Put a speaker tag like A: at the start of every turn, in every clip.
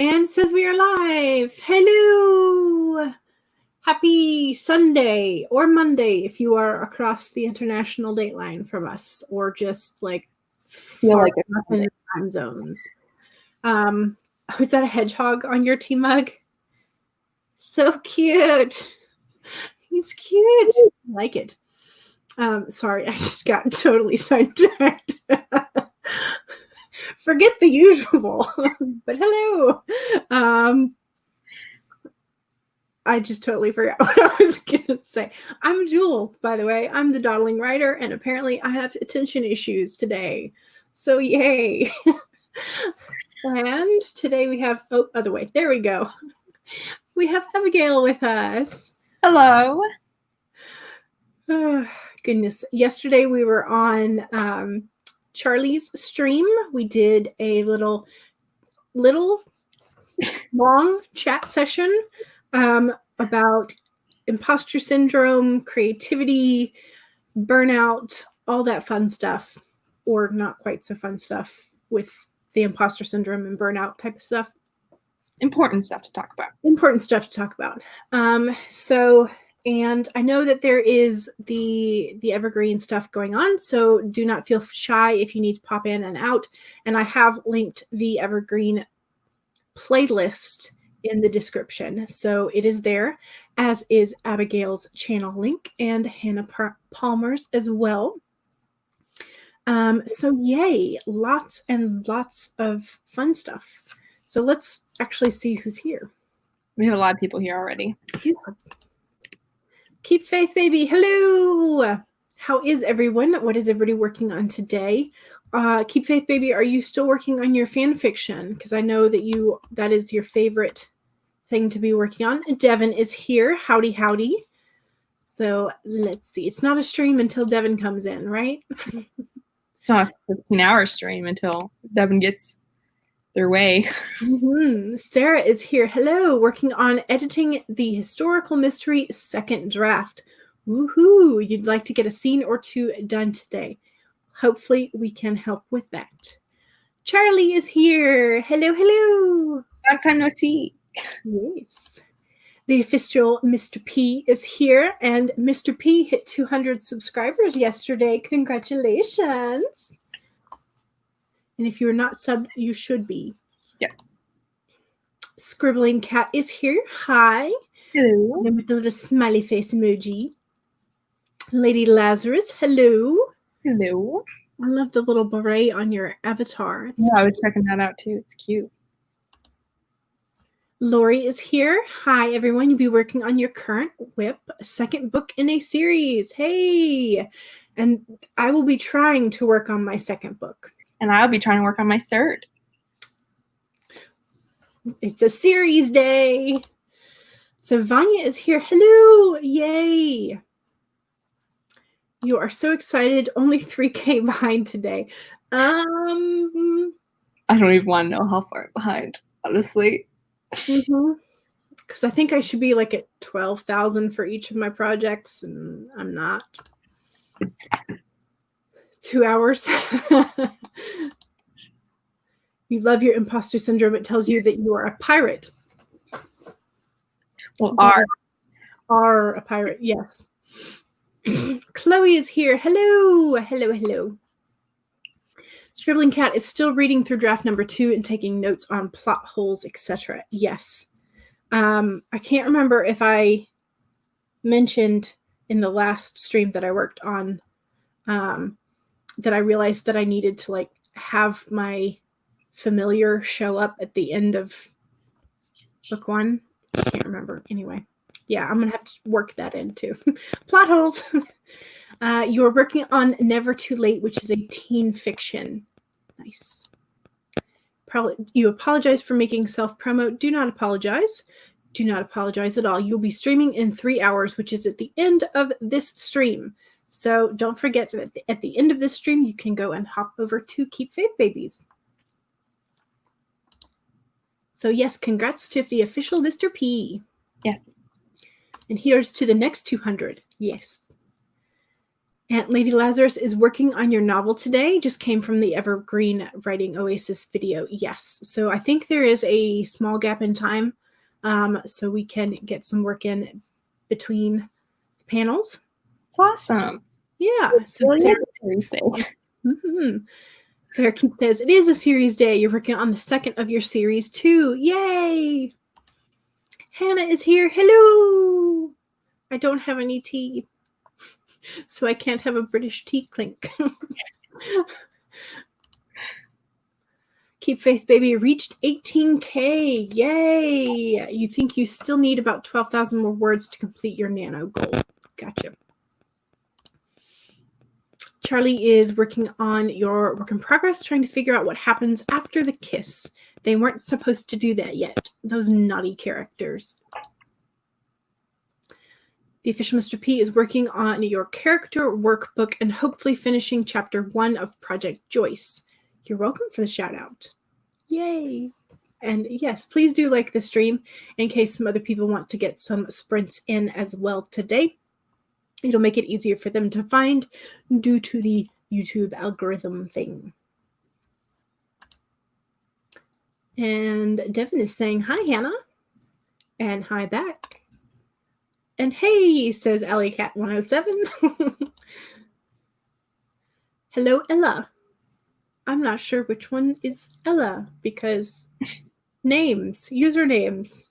A: And says we are live. Hello. Happy Sunday or Monday if you are across the international date line from us, or just like far enough in the time zones. Was that a hedgehog on your tea mug? So cute. He's cute. I like it. Sorry, I just got totally sidetracked. Forget the usual, but hello. I just totally forgot what I was going to say. I'm Jules, by the way. I'm the dawdling writer, and apparently I have attention issues today. So yay. And today we have, other way. There we go. We have Abigail with us.
B: Hello.
A: Oh, goodness. Yesterday we were on Charlie's stream. We did a little long chat session about imposter syndrome, creativity, burnout, all that fun stuff, or not quite so fun stuff with the imposter syndrome and burnout type of stuff.
B: Important stuff to talk about.
A: And I know that there is the evergreen stuff going on, so do not feel shy if you need to pop in and out. And I have linked the evergreen playlist in the description, so it is there, as is Abigail's channel link and Hannah Palmer's as well. So yay, lots and lots of fun stuff. So let's actually see who's here.
B: We have a lot of people here already.
A: Keep faith, baby. Hello. How is everyone? What is everybody working on today? Keep faith, baby. Are you still working on your fan fiction? Because I know that that is your favorite thing to be working on. Devin is here. Howdy, howdy. So let's see. It's not a stream until Devin comes in, right?
B: It's not a 15-hour stream until Devin gets their way.
A: Sarah is here. Hello. Working on editing the historical mystery second draft. Woohoo. You'd like to get a scene or two done today. Hopefully we can help with that. Charlie is here. Hello, hello.
B: Long time no see.
A: Yes. The official Mr. P is here, and Mr. P hit 200 subscribers yesterday. Congratulations. And if you're not subbed, you should be.
B: Yeah.
A: Scribbling Cat is here. Hi.
B: Hello.
A: And with the little smiley face emoji. Lady Lazarus, hello.
B: Hello.
A: I love the little beret on your avatar.
B: Yeah, I was checking that out too. It's cute.
A: Lori is here. Hi, everyone. You'll be working on your current whip, a second book in a series. Hey. And I will be trying to work on my second book.
B: And I'll be trying to work on my third.
A: It's a series day. So Vanya is here. Hello. Yay. You are so excited. Only 3K behind today.
B: I don't even want to know how far behind, honestly.
A: Because I think I should be like at 12,000 for each of my projects, and I'm not. 2 hours. You love your imposter syndrome. It tells you that you are a pirate.
B: Well,
A: are a pirate, yes. Chloe is here. Hello. Hello, hello. Scribbling Cat is still reading through draft number 2 and taking notes on plot holes, etc. Yes. I can't remember if I mentioned in the last stream that I worked on that I realized that I needed to have my familiar show up at the end of book 1. I can't remember. Anyway. Yeah, I'm going to have to work that in too. Plot holes. You're working on Never Too Late, which is a teen fiction. Nice. You apologize for making self-promo. Do not apologize. Do not apologize at all. You'll be streaming in 3 hours, which is at the end of this stream. So don't forget that at the end of this stream, you can go and hop over to Keep Faith Babies. So yes, congrats to the official Mr. P.
B: Yes.
A: And here's to the next 200. Yes. Aunt Lady Lazarus is working on your novel today. Just came from the Evergreen Writing Oasis video. Yes. So I think there is a small gap in time, so we can get some work in between panels.
B: It's awesome.
A: Yeah. So
B: Really
A: Sarah,
B: is Thursday.
A: Sarah Keith says, it is a series day. You're working on the second of your series too. Yay. Hannah is here. Hello. I don't have any tea, so I can't have a British tea clink. Keep Faith Baby reached 18K. Yay. You think you still need about 12,000 more words to complete your nano goal. Gotcha. Charlie is working on your work in progress, trying to figure out what happens after the kiss. They weren't supposed to do that yet. Those naughty characters. The official Mr. P is working on your character workbook and hopefully finishing chapter 1 of Project Joyce. You're welcome for the shout out. Yay. And yes, please do like the stream in case some other people want to get some sprints in as well today. It'll make it easier for them to find due to the YouTube algorithm thing. And Devin is saying, hi, Hannah. And hi back. And hey, says AlleyCat107. Hello, Ella. I'm not sure which one is Ella because names, usernames,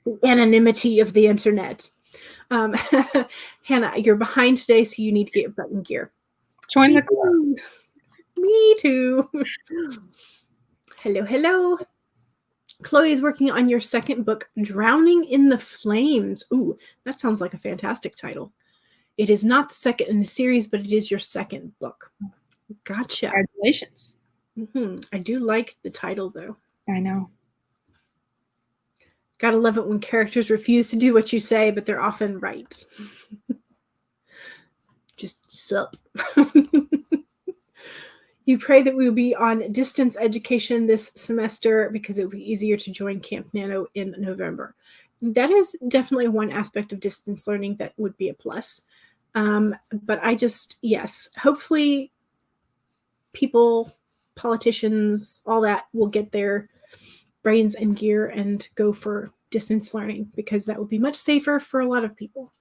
A: the anonymity of the internet. Hannah, you're behind today, so you need to get your button gear.
B: Join the club.
A: Me too. Hello, hello. Chloe is working on your second book, Drowning in the Flames. Ooh, that sounds like a fantastic title. It is not the second in the series, but it is your second book. Gotcha.
B: Congratulations.
A: I do like the title, though.
B: I know.
A: Gotta love it when characters refuse to do what you say, but they're often right. Just sup. You pray that we will be on distance education this semester because it will be easier to join Camp Nano in November. That is definitely one aspect of distance learning that would be a plus. But yes, hopefully people, politicians, all that will get their brains and gear and go for distance learning because that would be much safer for a lot of people.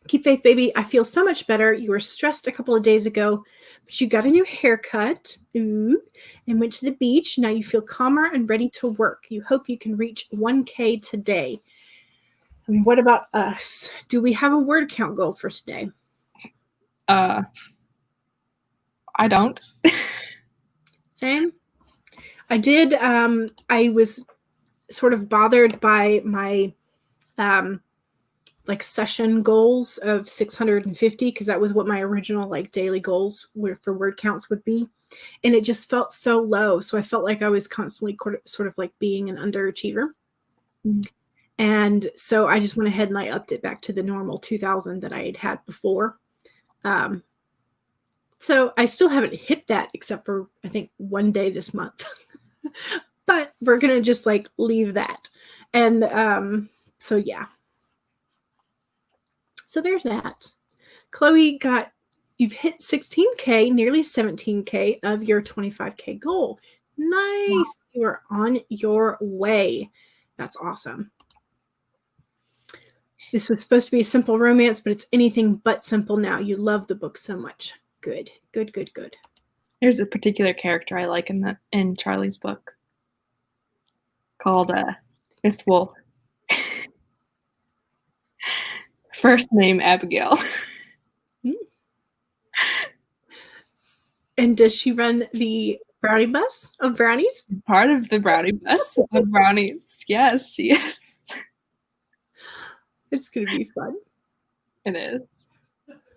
A: Keep Faith Baby, I feel so much better. You were stressed a couple of days ago, but you got a new haircut. Ooh, and went to the beach. Now you feel calmer and ready to work. You hope you can reach 1K today. And what about us? Do we have a word count goal for today?
B: I don't.
A: Same. I did. I was sort of bothered by my session goals of 650 because that was what my original daily goals for word counts would be, and it just felt so low. So I felt like I was constantly sort of like being an underachiever. And so I just went ahead and I upped it back to the normal 2,000 that I had before. So I still haven't hit that except for I think one day this month. But we're gonna just leave that. And so yeah. So there's that. Chloe, you've hit 16K, nearly 17K of your 25K goal. Nice. Wow. You are on your way. That's awesome. This was supposed to be a simple romance, but it's anything but simple now. You love the book so much. Good, good, good, good.
B: There's a particular character I like in Charlie's book called Miss Wolf. First name Abigail.
A: And does she run the brownie bus of brownies?
B: Part of the brownie bus of brownies. Yes, she is.
A: It's going to be fun.
B: It is.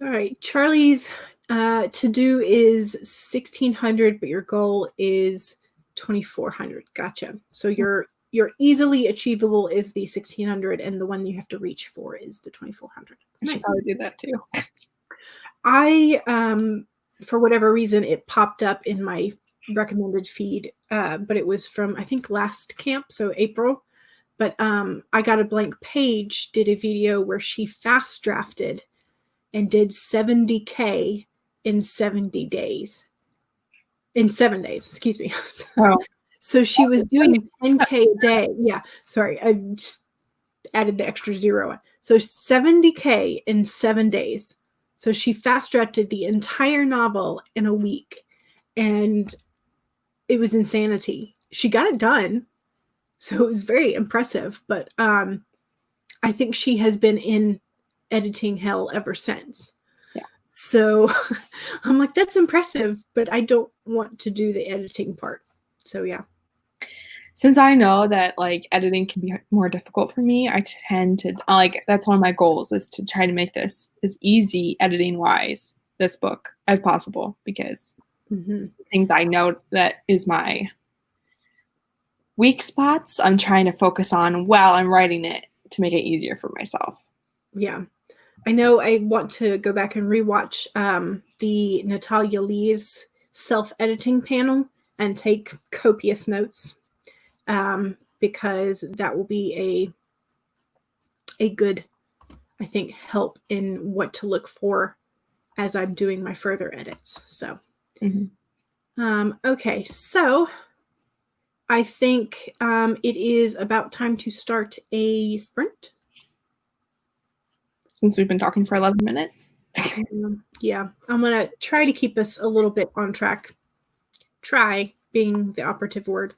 A: All right. Charlie's to-do is 1,600, but your goal is 2,400. Gotcha. So your easily achievable is the 1,600, and the one you have to reach for is the 2,400.
B: I should probably do that too.
A: For whatever reason, it popped up in my recommended feed, but it was from, I think, last camp, so April. But I got a blank page, did a video where she fast drafted and did 70K in 70 days. In 7 days, excuse me.
B: Oh.
A: So she was doing 10K a day. Yeah, sorry, I just added the extra zero. So 70K in 7 days. So she fast drafted the entire novel in a week, and it was insanity. She got it done, so it was very impressive. But I think she has been in editing hell ever since.
B: Yeah.
A: So I'm like, that's impressive, but I don't want to do the editing part. So yeah.
B: Since I know that like editing can be more difficult for me, I tend to like that's one of my goals is to try to make this as easy editing wise, this book, as possible, because things I know that is my weak spots, I'm trying to focus on while I'm writing it to make it easier for myself.
A: Yeah. I know I want to go back and rewatch the Natalia Lee's self-editing panel and take copious notes, because that will be a good, I think, help in what to look for as I'm doing my further edits. So, okay, so I think it is about time to start a sprint.
B: Since we've been talking for 11 minutes.
A: Yeah, I'm going to try to keep us a little bit on track. Try being the operative word.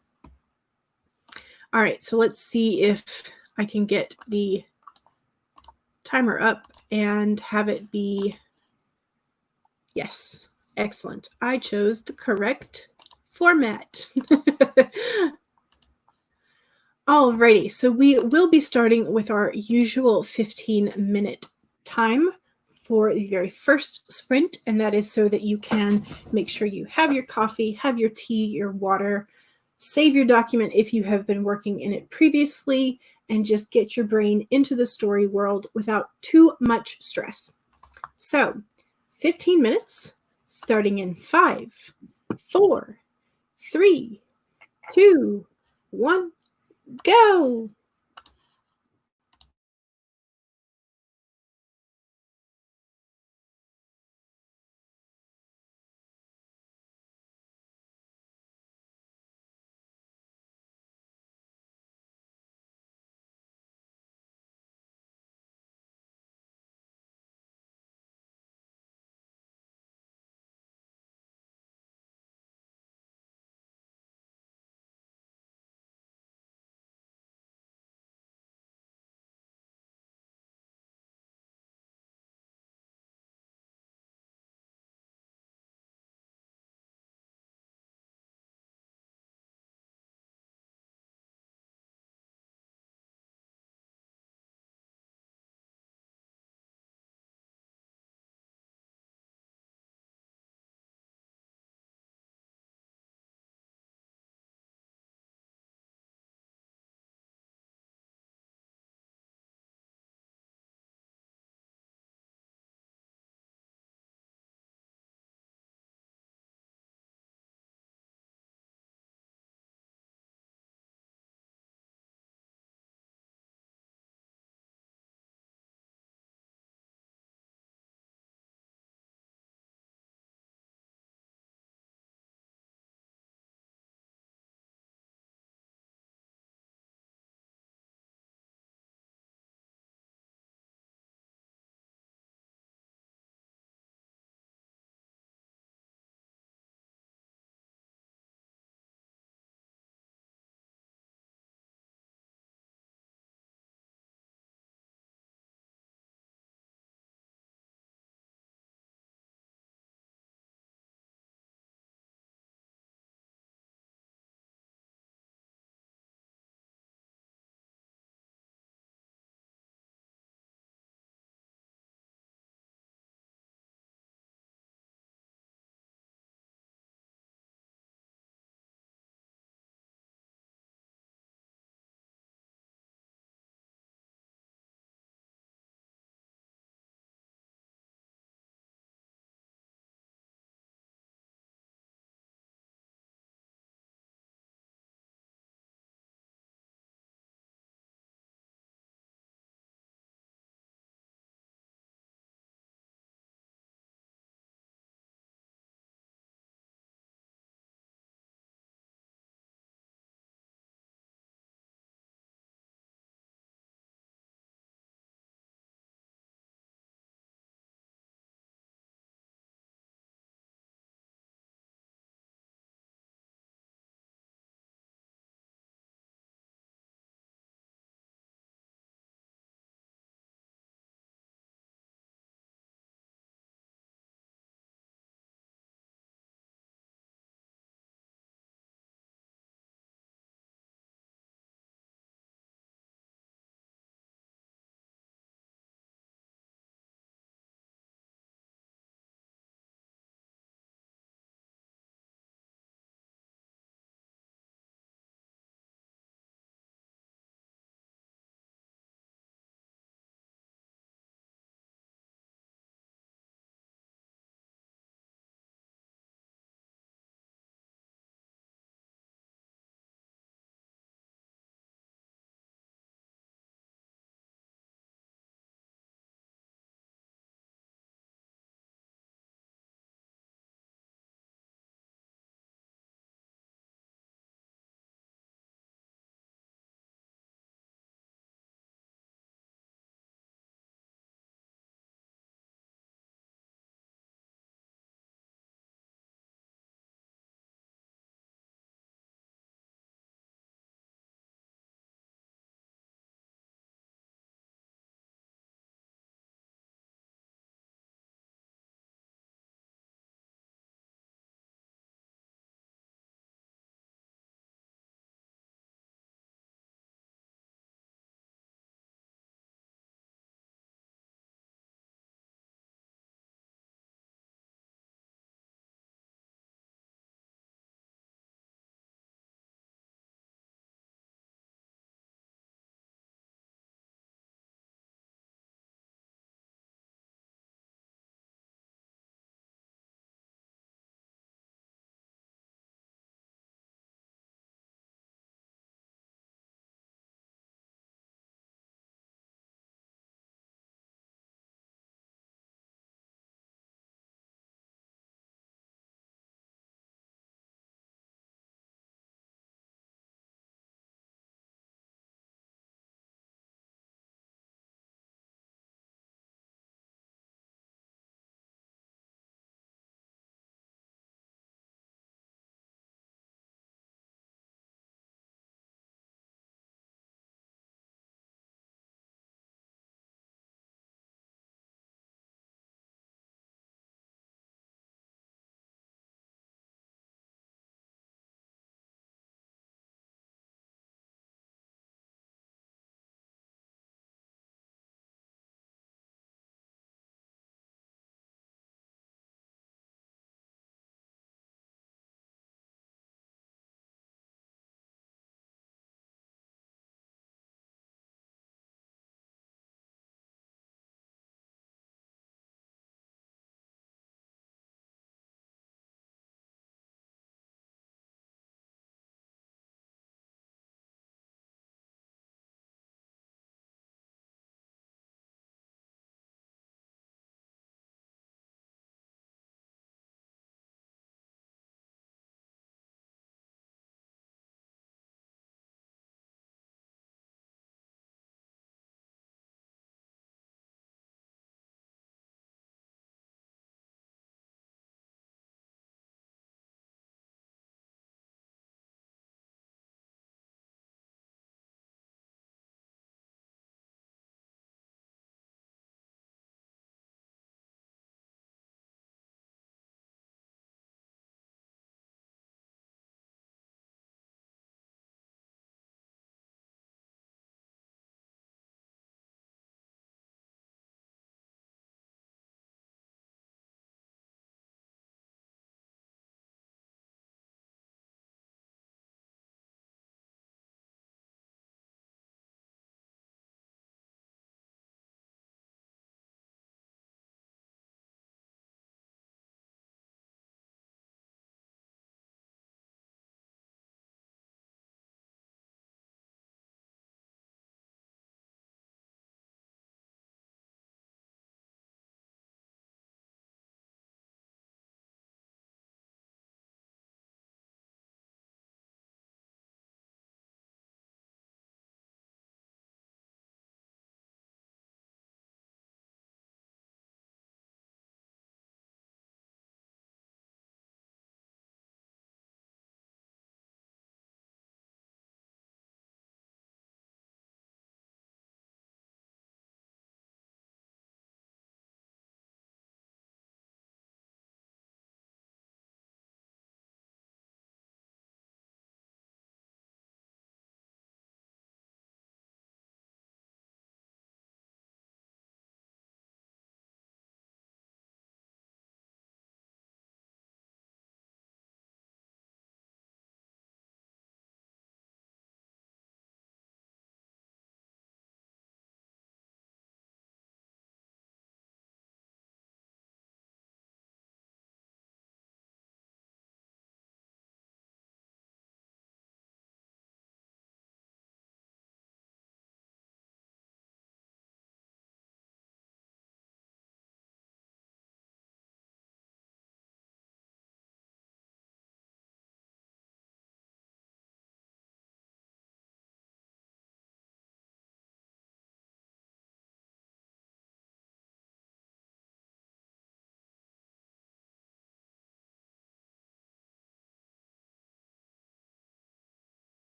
A: All right, so let's see if I can get the timer up and have it be, yes, excellent. I chose the correct format. Alrighty, so we will be starting with our usual 15-minute time for the very first sprint, and that is so that you can make sure you have your coffee, have your tea, your water, save your document if you have been working in it previously, and just get your brain into the story world without too much stress. So, 15 minutes, starting in 5, 4, 3, 2, 1, go!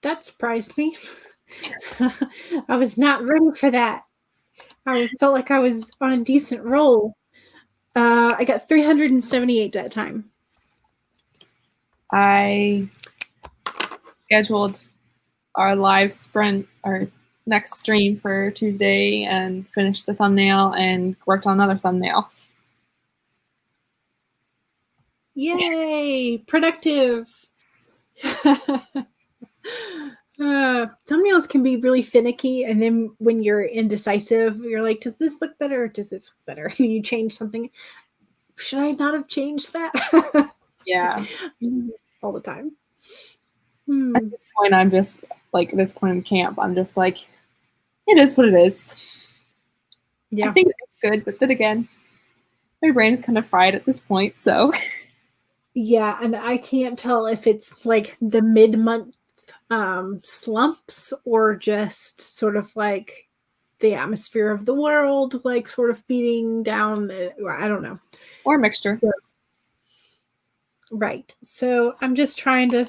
A: that surprised me. I was not ready for that. I felt like I was on a decent roll. I got 378 that time.
B: I scheduled our live sprint, our next stream for Tuesday, and finished the thumbnail and worked on another thumbnail.
A: Yay! Productive! Thumbnails can be really finicky, and then when you're indecisive, you're like, does this look better or does this look better? And you change something. Should I not have changed that?
B: Yeah.
A: All the time.
B: At this point, I'm just like, at this point in camp, I'm just like, it is what it is.
A: Yeah.
B: I think it's good, but then again, my brain's kind of fried at this point, so.
A: Yeah, and I can't tell if it's like the mid-month slumps or just sort of like the atmosphere of the world, like sort of beating down. I don't know.
B: Or a mixture.
A: Right. So I'm just trying to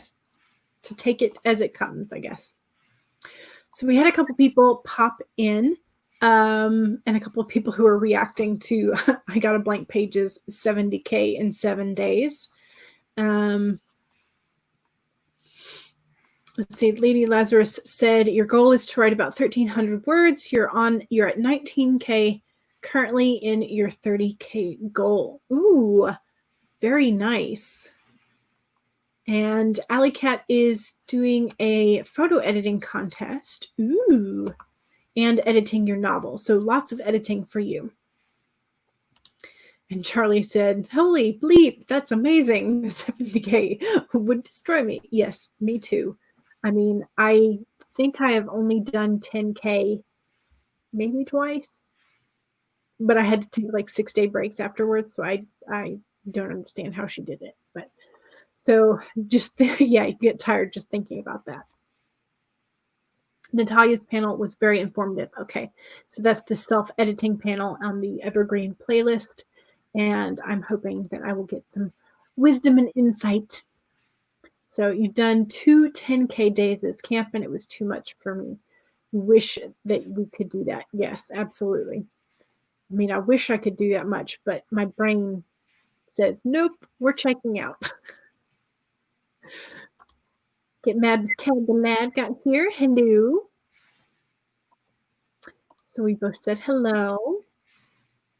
A: take it as it comes, I guess. So we had a couple people pop in, and a couple of people who are reacting to I Got a Blank Pages 70K in 7 days. Let's see. Lady Lazarus said, your goal is to write about 1,300 words. You're at 19K currently in your 30K goal. Ooh, very nice. And Alley Cat is doing a photo editing contest. Ooh, and editing your novel. So lots of editing for you. And Charlie said, holy bleep, that's amazing. 70K would destroy me. Yes, me too. I mean, I think I have only done 10K maybe twice, but I had to take like 6-day breaks afterwards. So I don't understand how she did it. But so just, yeah, you get tired just thinking about that. Natalia's panel was very informative. Okay, so that's the self-editing panel on the Evergreen playlist. And I'm hoping that I will get some wisdom and insight. So you've done 2 10K days this camp, and it was too much for me. Wish that we could do that. Yes, absolutely. I mean, I wish I could do that much, but my brain says, nope, we're checking out. Get Mad with Cal the Lad got here. Hello. So we both said hello.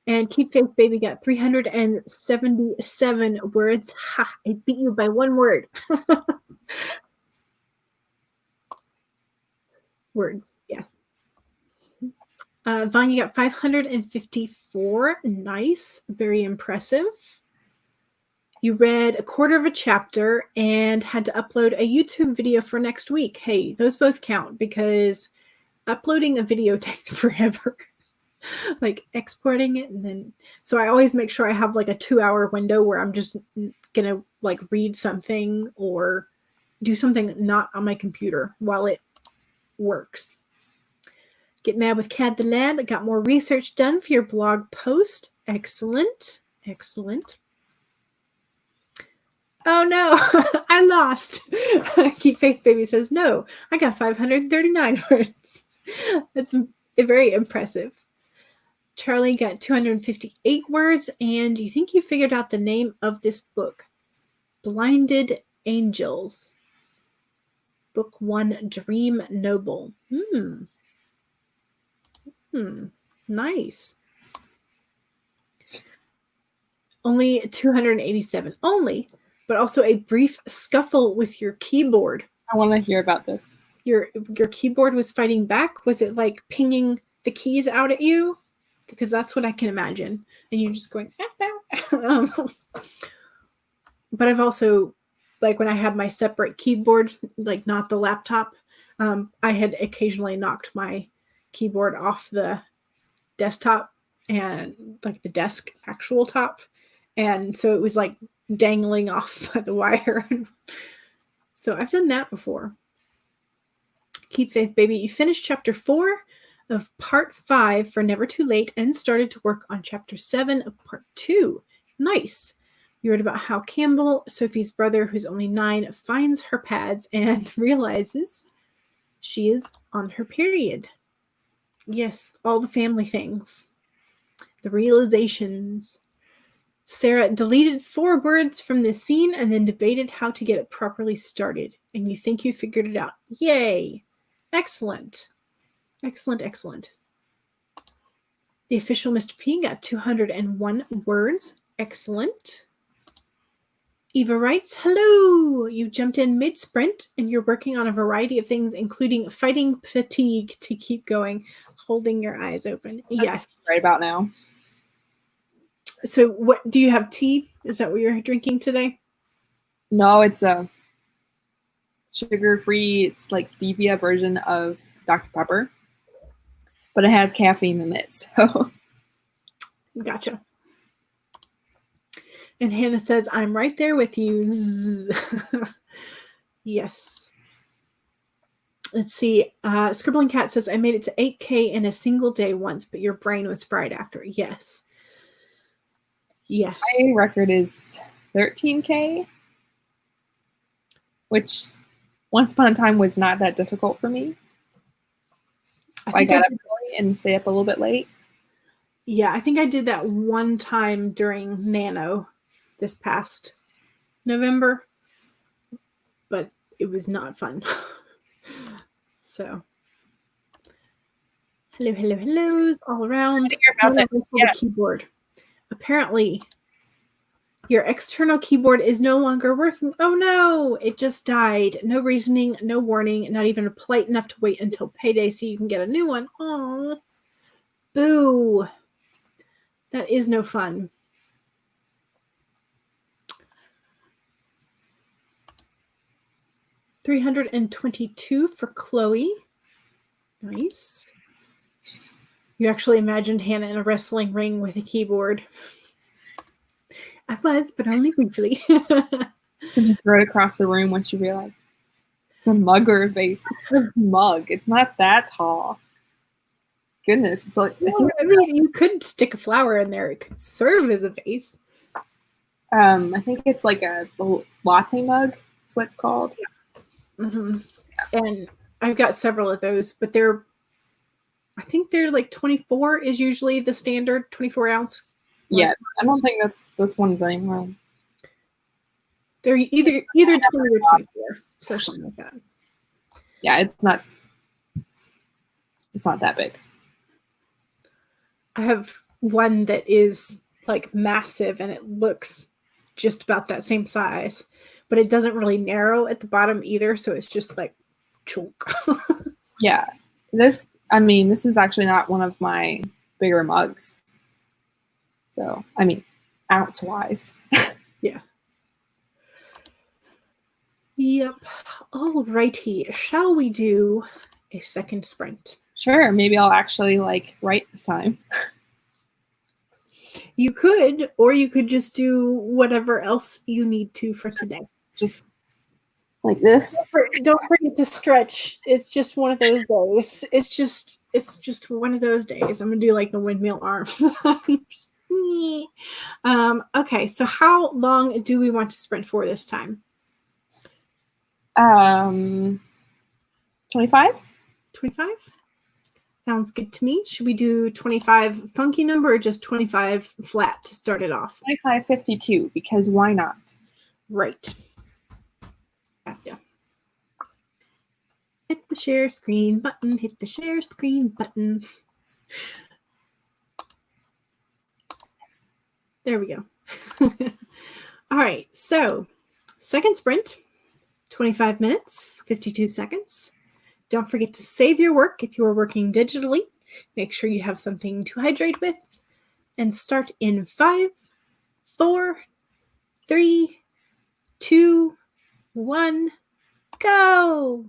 A: And Keep Faith Baby got 377 words. Ha, I beat you by 1 word. Words, yes. Vanya got 554. Nice. Very impressive. You read a quarter of a chapter and had to upload a YouTube video for next week. Hey, those both count because uploading a video takes forever. Like exporting it, and then so I always make sure I have like a 2-hour window where I'm just gonna like read something or do something not on my computer while it works. Get Mad with Cad the Lad. I got more research done for your blog post. Excellent. Excellent. Oh no, I lost. Keep Faith Baby says, no, I got 539 words. That's very impressive. Charlie got 258 words, and you think you figured out the name of this book. Blinded Angels. Book 1, Dream Noble. Nice. Only 287. Only, but also a brief scuffle with your keyboard.
B: I want to hear about this.
A: Your keyboard was fighting back? Was it like pinging the keys out at you? Because that's what I can imagine. And you're just going, but I've also, like when I had my separate keyboard, like not the laptop, I had occasionally knocked my keyboard off the desktop and like the desk actual top. And so it was like dangling off by the wire. So I've done that before. Keep Faith Baby, you finished chapter 4 of part 5 for Never Too Late and started to work on chapter 7 of part 2. Nice. You read about how Campbell, Sophie's brother, who's only 9, finds her pads and realizes She is on her period. Yes, all the family things. The realizations. Sarah deleted 4 words from this scene and then debated how to get it properly started. And you think you figured it out. Yay! Excellent. Excellent, excellent. The official Mr. P got 201 words. Excellent. Eva writes, hello! You jumped in mid-sprint and you're working on a variety of things, including fighting fatigue to keep going, holding your eyes open. Yes.
B: Right about now.
A: So what, do you have tea? Is that what you're drinking today?
B: No, it's a sugar-free, it's like stevia version of Dr. Pepper. But it has caffeine in it, so.
A: Gotcha. And Hannah says, I'm right there with you. Yes. Let's see. Scribbling Cat says, I made it to 8K in a single day once, but your brain was fried after. Yes. Yes.
B: My record is 13K, which once upon a time was not that difficult for me. I got up early and stay up a little bit late.
A: Yeah, I think I did that one time during Nano this past November, but it was not fun. So, hellos all around. The keyboard. Apparently, your external keyboard is no longer working. Oh no, it just died. No reasoning, no warning, not even polite enough to wait until payday so you can get a new one. Oh, boo. That is no fun. $322 for Chloe. Nice. You actually imagined Hannah in a wrestling ring with a keyboard. I was, but only briefly.
B: Did you throw it across the room once you realized it's a mug or a vase? It's a mug. It's not that tall. Goodness, it's like.
A: Well, I mean, you could stick a flower in there. It could serve as a vase.
B: I think it's like a latte mug. That's what it's called.
A: Yeah. Mm-hmm. And I've got several of those, but I think they're like 24 is usually the standard 24 ounce.
B: Yeah, I don't think this one's anymore.
A: They're either 20 or 24, so something like that.
B: Yeah, it's not that big.
A: I have one that is like massive and it looks just about that same size, but it doesn't really narrow at the bottom either, so it's just like chunk.
B: Yeah. This is actually not one of my bigger mugs. So, I mean, ounce-wise.
A: Yeah. Yep. All righty. Shall we do a second sprint?
B: Sure. Maybe I'll actually write this time.
A: You could, or you could just do whatever else you need to for today.
B: Just like this.
A: Don't forget to stretch. It's just one of those days. It's just one of those days. I'm gonna do like the windmill arms. Okay, so how long do we want to sprint for this time?
B: 25?
A: 25? Sounds good to me. Should we do 25 funky number or just 25 flat to start it off?
B: 25.52, because why not?
A: Right. Gotcha. Hit the share screen button. Hit the share screen button. There we go. All right. So, second sprint, 25 minutes, 52 seconds. Don't forget to save your work if you are working digitally. Make sure you have something to hydrate with. And start in 5, 4, 3, 2, 1, go!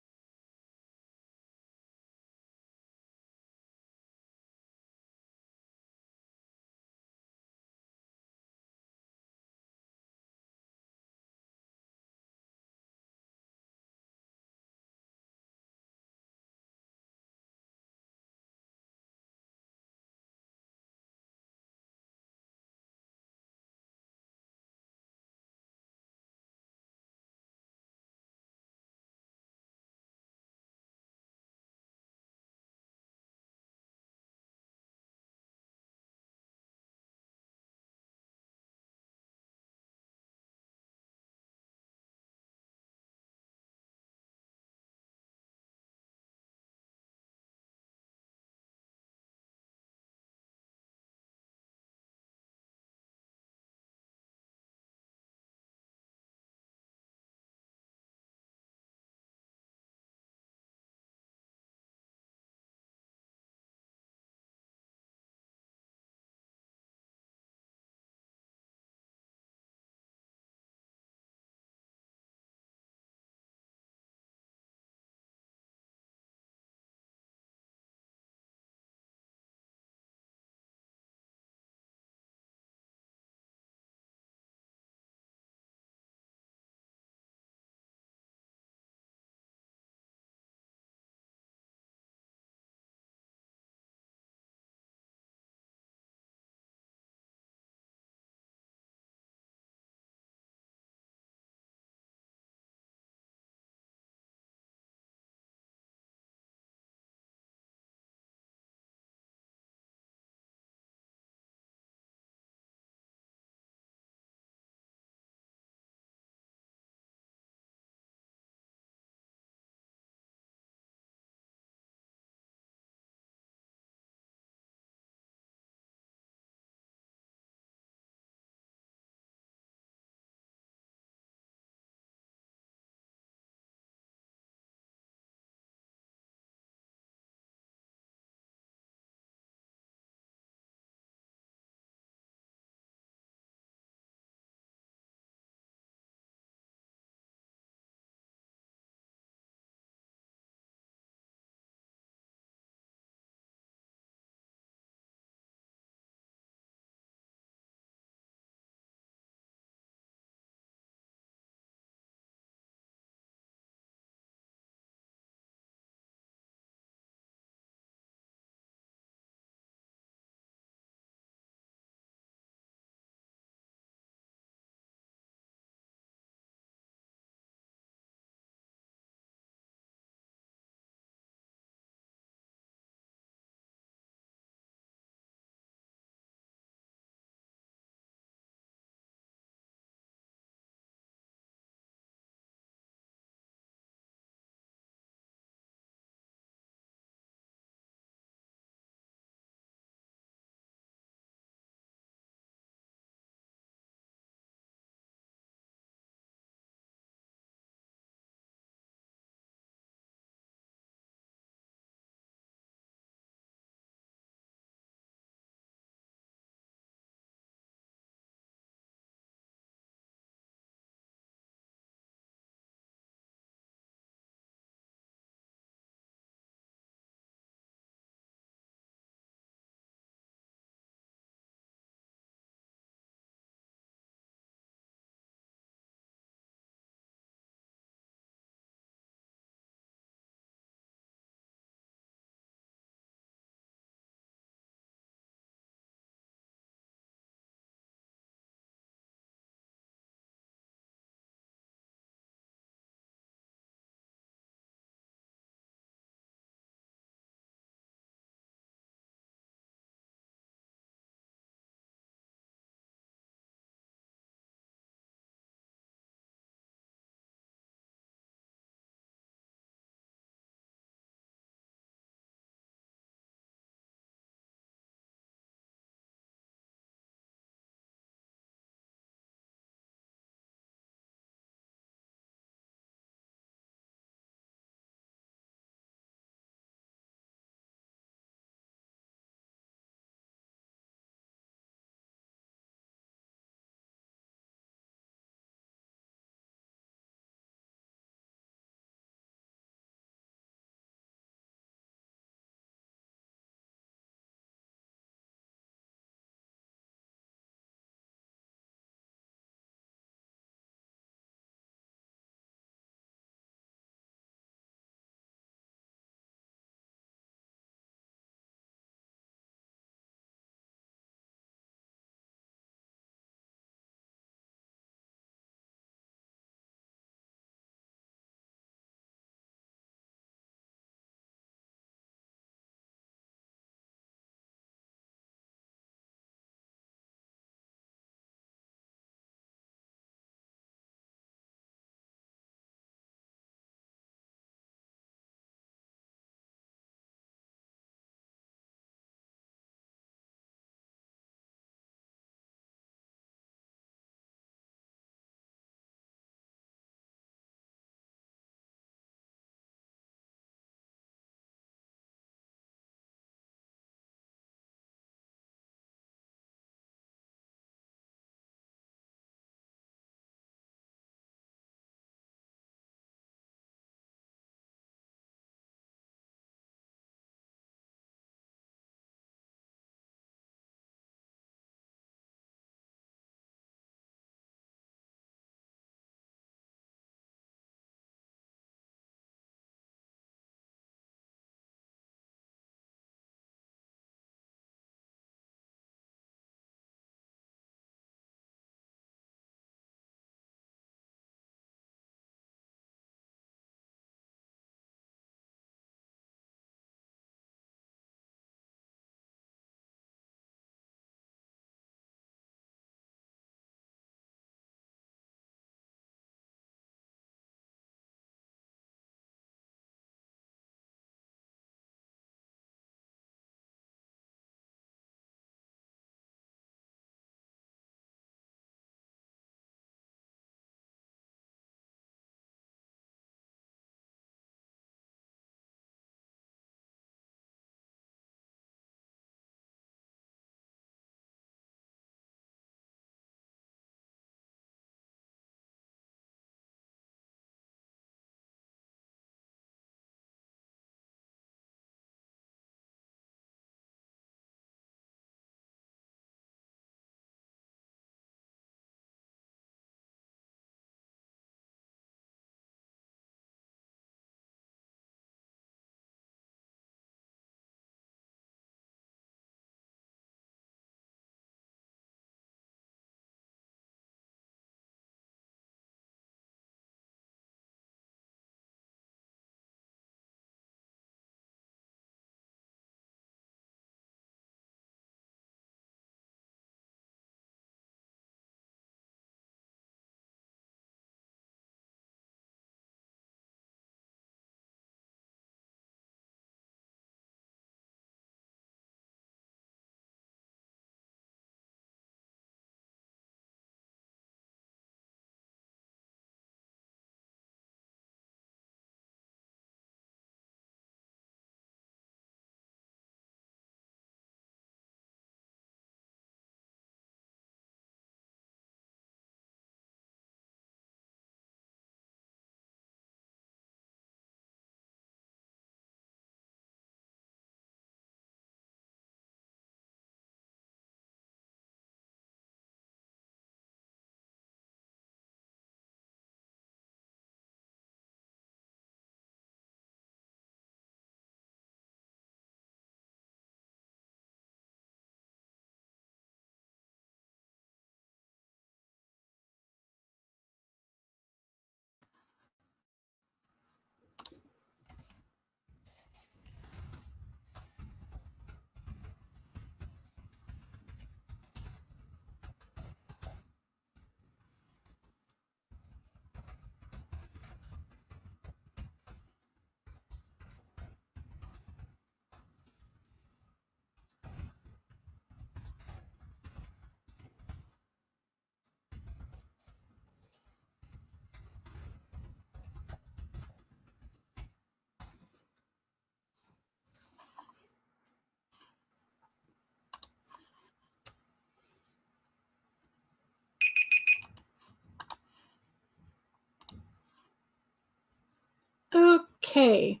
A: Okay.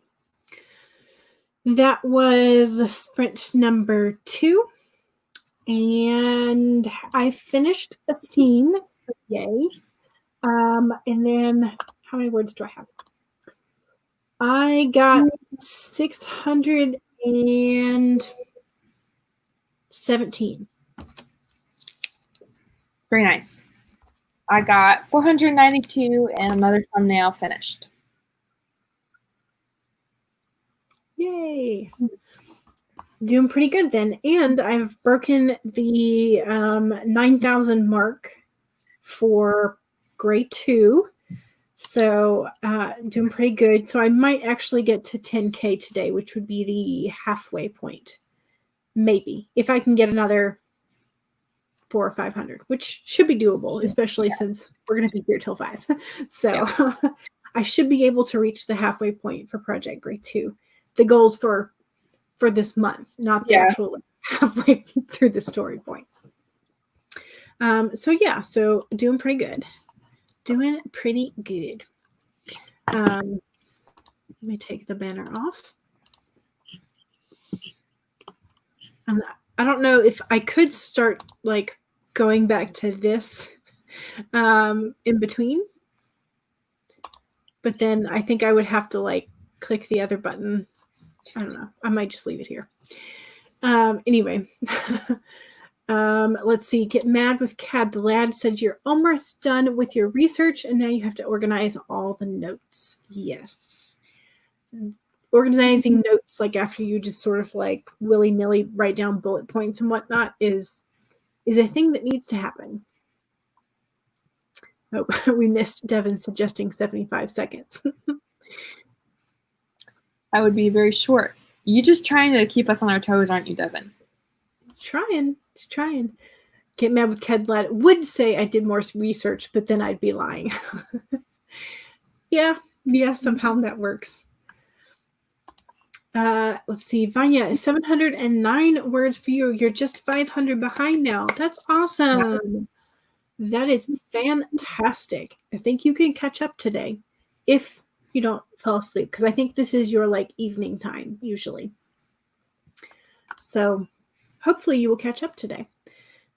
A: That was sprint number 2. And I finished a scene, so yay. And then how many words do I have? I got 617.
B: Very nice. I got 492 and another thumbnail finished.
A: Yay. Doing pretty good then. And I've broken the 9,000 mark for grade 2. So doing pretty good. So I might actually get to 10K today, which would be the halfway point. Maybe. If I can get another 400 or 500, which should be doable, especially since we're going to be here till 5. So I should be able to reach the halfway point for project grade 2. The goals for this month, not the actual halfway through the story point. So doing pretty good. Let me take the banner off. I don't know if I could start like going back to this in between, but then I think I would have to like click the other button. I don't know. I might just leave it here. Anyway, let's see. Get mad with Cad. The lad said you're almost done with your research and now you have to organize all the notes. Yes. Organizing notes like after you just sort of like willy-nilly write down bullet points and whatnot is a thing that needs to happen. Oh, we missed Devin suggesting 75 seconds.
B: That would be very short. You're just trying to keep us on our toes, aren't you, Devin? It's
A: trying. Get mad with Cad lad would say I did more research, but then I'd be lying. Yeah, somehow that works. Let's see, Vanya, 709 words for you. You're just 500 behind now. That's awesome. That is fantastic. I think you can catch up today if you don't fall asleep, because I think this is your like evening time usually. So hopefully you will catch up today.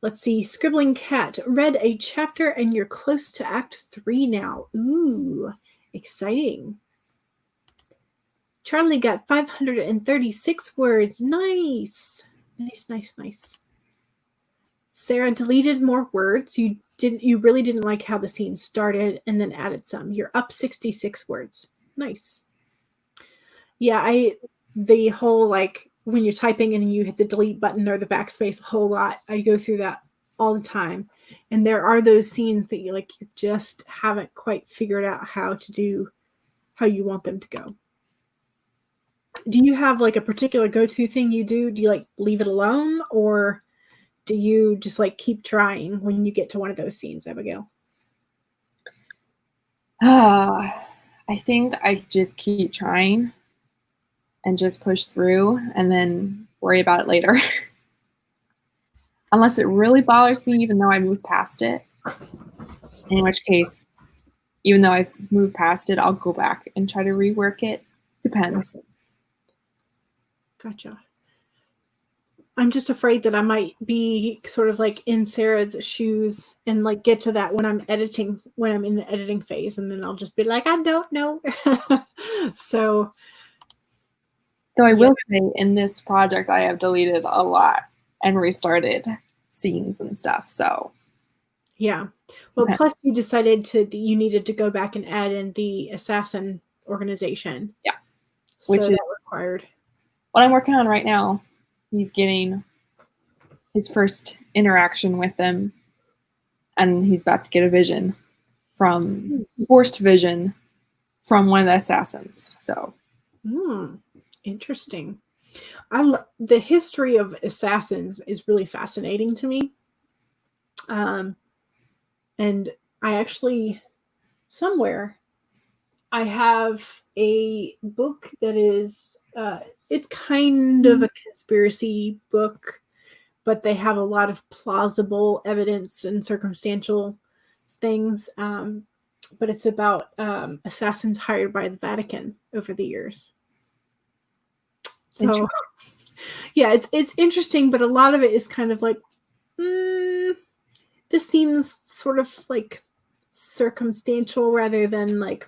A: Let's see, Scribbling Cat read a chapter and you're close to Act 3 now. Ooh, exciting. Charlie got 536 words. Nice. Sarah deleted more words. You really didn't like how the scene started and then added some. You're up 66 words. Nice. Yeah, the whole like when you're typing and you hit the delete button or the backspace a whole lot, I go through that all the time. And there are those scenes that you just haven't quite figured out how you want them to go. Do you have like a particular go-to thing you do? Do you like leave it alone, or do you just like keep trying when you get to one of those scenes, Abigail?
B: I think I just keep trying and just push through and then worry about it later. Unless it really bothers me, even though I moved past it. In which case, even though I've moved past it, I'll go back and try to rework it. Depends.
A: Gotcha. I'm just afraid that I might be sort of like in Sarah's shoes and like get to that when I'm in the editing phase, and then I'll just be like, I don't know. So.
B: Though I will say in this project, I have deleted a lot and restarted scenes and stuff. So.
A: Yeah. Well, plus you decided you needed to go back and add in the assassin organization.
B: Yeah.
A: Which is required.
B: What I'm working on right now. He's getting his first interaction with them, and he's about to get a forced vision from one of the assassins. So.
A: Interesting. The history of assassins is really fascinating to me. And I actually, somewhere, I have a book that is, it's kind of a conspiracy book, but they have a lot of plausible evidence and circumstantial things. but it's about assassins hired by the Vatican over the years. So, yeah, it's interesting, but a lot of it is kind of like, this seems sort of like circumstantial rather than like,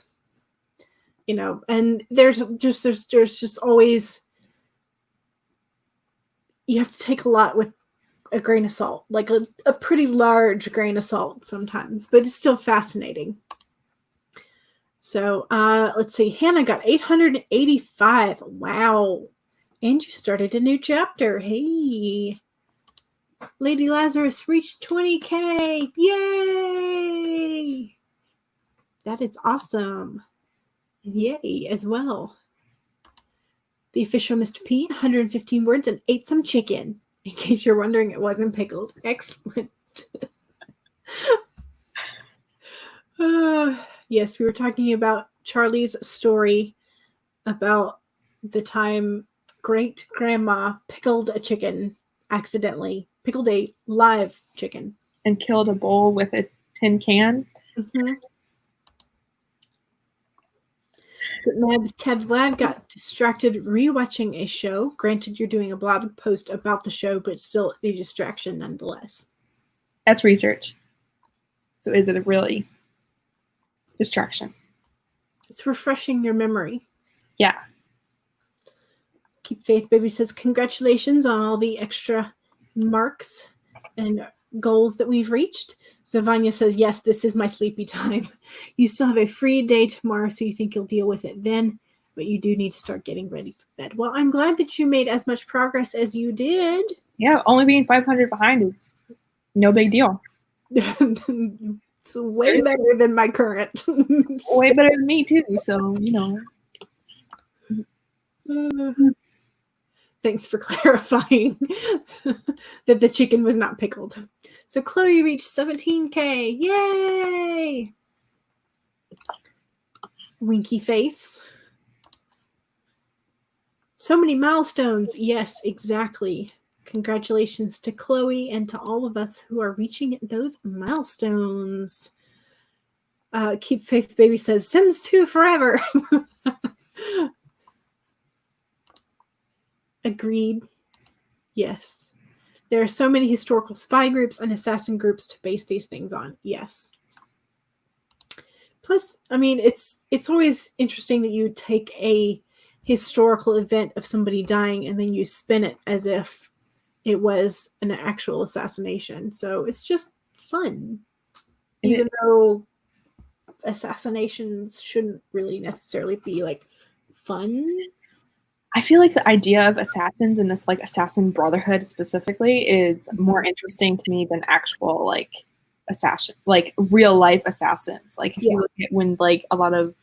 A: you know, and there's just always, you have to take a lot with a grain of salt, like a pretty large grain of salt sometimes, but it's still fascinating. So let's see, Hannah got 885. Wow. And you started a new chapter. Hey. Lady Lazarus reached 20K. Yay. That is awesome. Yay as well. The official Mr. P, 115 words and ate some chicken. In case you're wondering, it wasn't pickled. Excellent. Yes, we were talking about Charlie's story about the time great grandma pickled a chicken accidentally, pickled a live chicken.
B: And killed a bull with a tin can.
A: Mm-hmm. Mad Cat Lad got distracted rewatching a show. Granted, you're doing a blog post about the show, but still a distraction nonetheless.
B: That's research. So is it a really distraction?
A: It's refreshing your memory.
B: Yeah.
A: Keep Faith Baby says, congratulations on all the extra marks and goals that we've reached. So Vanya says, yes, this is my sleepy time. You still have a free day tomorrow, so you think you'll deal with it then, but you do need to start getting ready for bed. Well, I'm glad that you made as much progress as you did.
B: Yeah, only being 500 behind is no big deal.
A: It's way better than my current.
B: Way better than me, too, so, you know.
A: Thanks for clarifying that the chicken was not pickled. So Chloe reached 17K. Yay! Winky face. So many milestones. Yes, exactly. Congratulations to Chloe and to all of us who are reaching those milestones. Keep Faith Baby says, Sims 2 forever. Agreed. Yes. There are so many historical spy groups and assassin groups to base these things on. Yes. Plus, I mean, it's always interesting that you take a historical event of somebody dying and then you spin it as if it was an actual assassination. So it's just fun. Even though assassinations shouldn't really necessarily be like fun.
B: I feel like the idea of assassins and this like assassin brotherhood specifically is more interesting to me than actual like assassin, like real life assassins. Like if you look at when like a lot of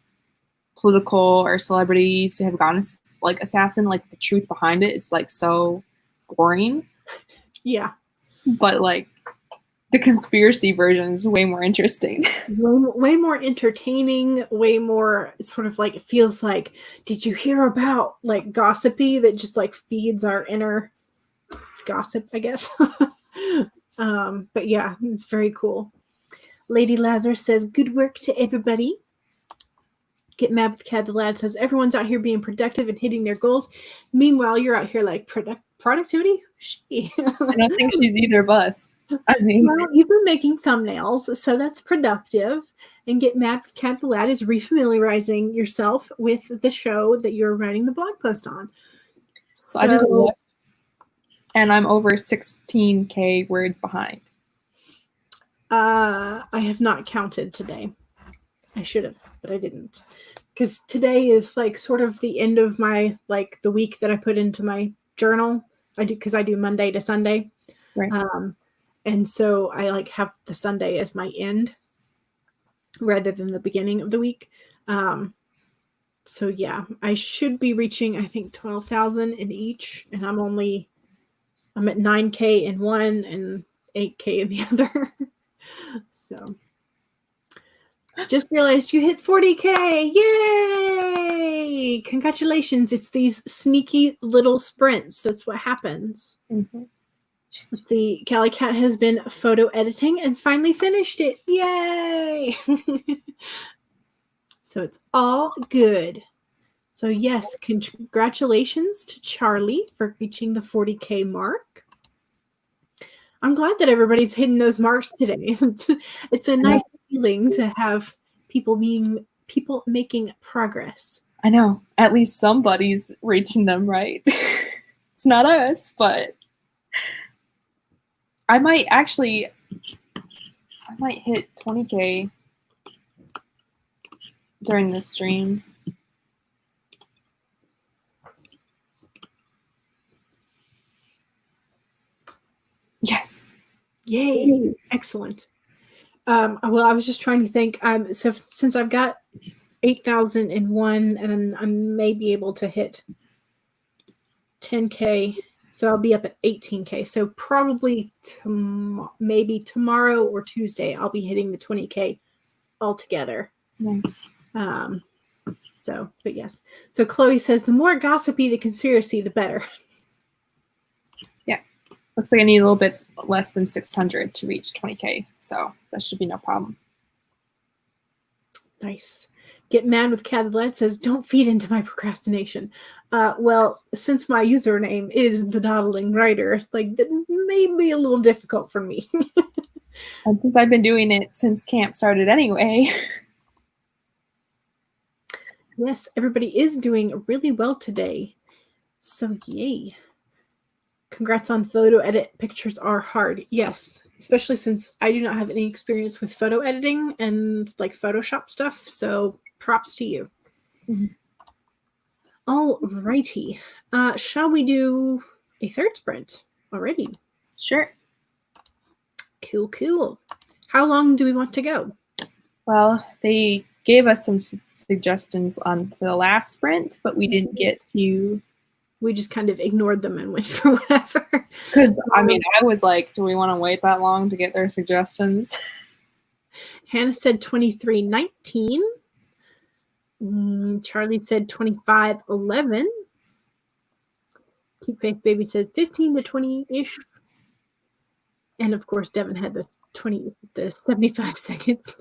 B: political or celebrities have gone like assassin, like the truth behind it, it's like so boring.
A: Yeah.
B: But like the conspiracy version is way more interesting.
A: Way more entertaining, way more sort of like, it feels like, did you hear about like gossipy that just like feeds our inner gossip, I guess. But yeah, it's very cool. Lady Lazarus says, good work to everybody. Get Mad with Cat the Lad says, everyone's out here being productive and hitting their goals. Meanwhile, you're out here like productivity?
B: I don't think she's either of us. I mean,
A: well, you've been making thumbnails, so that's productive. And Get Mad with Cat the Lad is refamiliarizing yourself with the show that you're writing the blog post on.
B: So I just looked, and I'm over 16K words behind.
A: I have not counted today. I should have, but I didn't. Because today is like sort of the end of my, like the week that I put into my journal. Because I do Monday to Sunday.
B: Right.
A: And so I like have the Sunday as my end rather than the beginning of the week. So yeah, I should be reaching, I think, 12,000 in each. And I'm at 9K in one and 8K in the other. So just realized you hit 40K. Yay! Congratulations. It's these sneaky little sprints. That's what happens.
B: Mm-hmm.
A: Let's see. Callie Cat has been photo editing and finally finished it. Yay! So it's all good. So yes, congratulations to Charlie for reaching the 40K mark. I'm glad that everybody's hitting those marks today. It's a nice feeling to have people making progress.
B: I know. At least somebody's reaching them, right? It's not us, but I might hit 20K during this stream. Yes.
A: Yay. Excellent. Well, I was just trying to think. So since I've got 8,001 and I may be able to hit 10K, so I'll be up at 18K. So probably maybe tomorrow or Tuesday, I'll be hitting the 20K altogether.
B: Nice.
A: But yes. So Chloe says the more gossipy the conspiracy, the better.
B: Yeah. Looks like I need a little bit less than 600 to reach 20K, so that should be no problem.
A: Nice. Get Mad with Cat says, don't feed into my procrastination. Well, since my username is the Dawdling Writer, like that may be a little difficult for me.
B: And since I've been doing it since camp started anyway.
A: Yes, everybody is doing really well today. So yay. Congrats on photo edit. Pictures are hard. Yes, especially since I do not have any experience with photo editing and like Photoshop stuff. So props to you.
B: Mm-hmm.
A: All righty. Shall we do a third sprint already?
B: Sure.
A: Cool. How long do we want to go?
B: Well, they gave us some suggestions on the last sprint, but we didn't get to.
A: We just kind of ignored them and went for whatever.
B: Because, I mean, I was like, do we want to wait that long to get their suggestions?
A: Hannah said 23:19. Charlie said 25:11. Keep Faith Baby says 15 to 20-ish. And of course, Devin had the 75 seconds.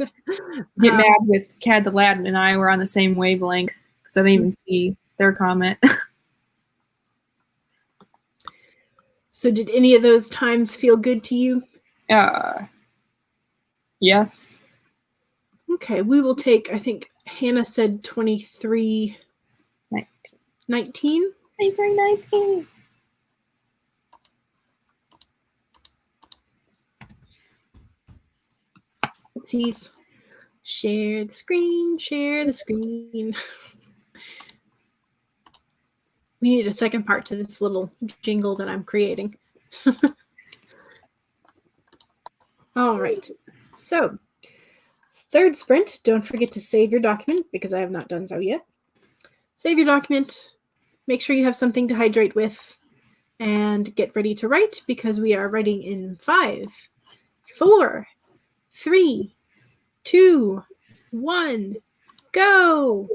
B: Get mad with Cad the Lad and I were on the same wavelength because I didn't even see their comment.
A: So did any of those times feel good to you?
B: Yes.
A: Okay, we will take, I think Hannah said 23:19.
B: 23:19.
A: Oopsies. Share the screen. We need a second part to this little jingle that I'm creating. All right. So, third sprint, don't forget to save your document because I have not done so yet. Save your document. Make sure you have something to hydrate with and get ready to write because we are writing in 5, 4, 3, 2, 1, go.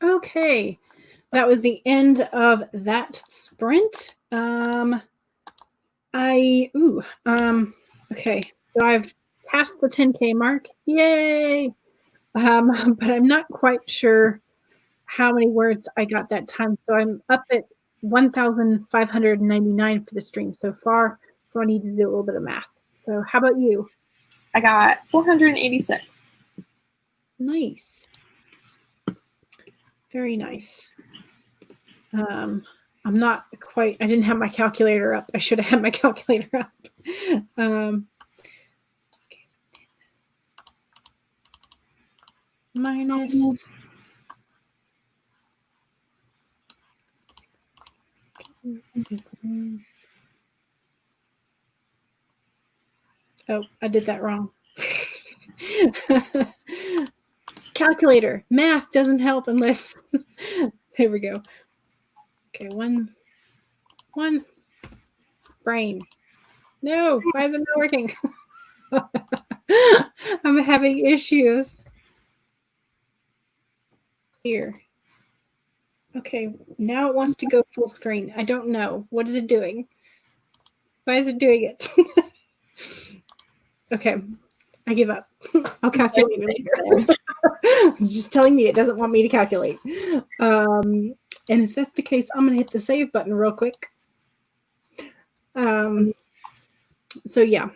A: Okay. That was the end of that sprint. Okay. So I've passed the 10K mark. Yay. But I'm not quite sure how many words I got that time. So I'm up at 1,599 for the stream so far. So I need to do a little bit of math. So how about you?
B: I got 486.
A: Nice. Very nice. I'm not quite, I didn't have my calculator up. I should have had my calculator up. Minus. Oh, I did that wrong. Calculator. Math doesn't help unless. There we go. Okay, one. Brain. No, why is it not working? I'm having issues. Here. Okay, now it wants to go full screen. I don't know. What is it doing? Why is it doing it? Okay, I give up. I'll calculate it. It's just telling me it doesn't want me to calculate. And if that's the case, I'm going to hit the save button real quick. So yeah.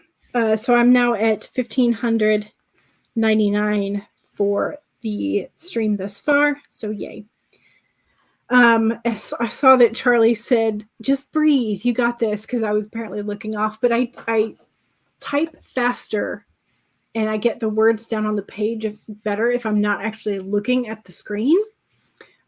A: So I'm now at 1,599 for the stream thus far. So yay. I saw that Charlie said, just breathe. You got this, because I was apparently looking off. But I type faster and I get the words down on the page better if I'm not actually looking at the screen.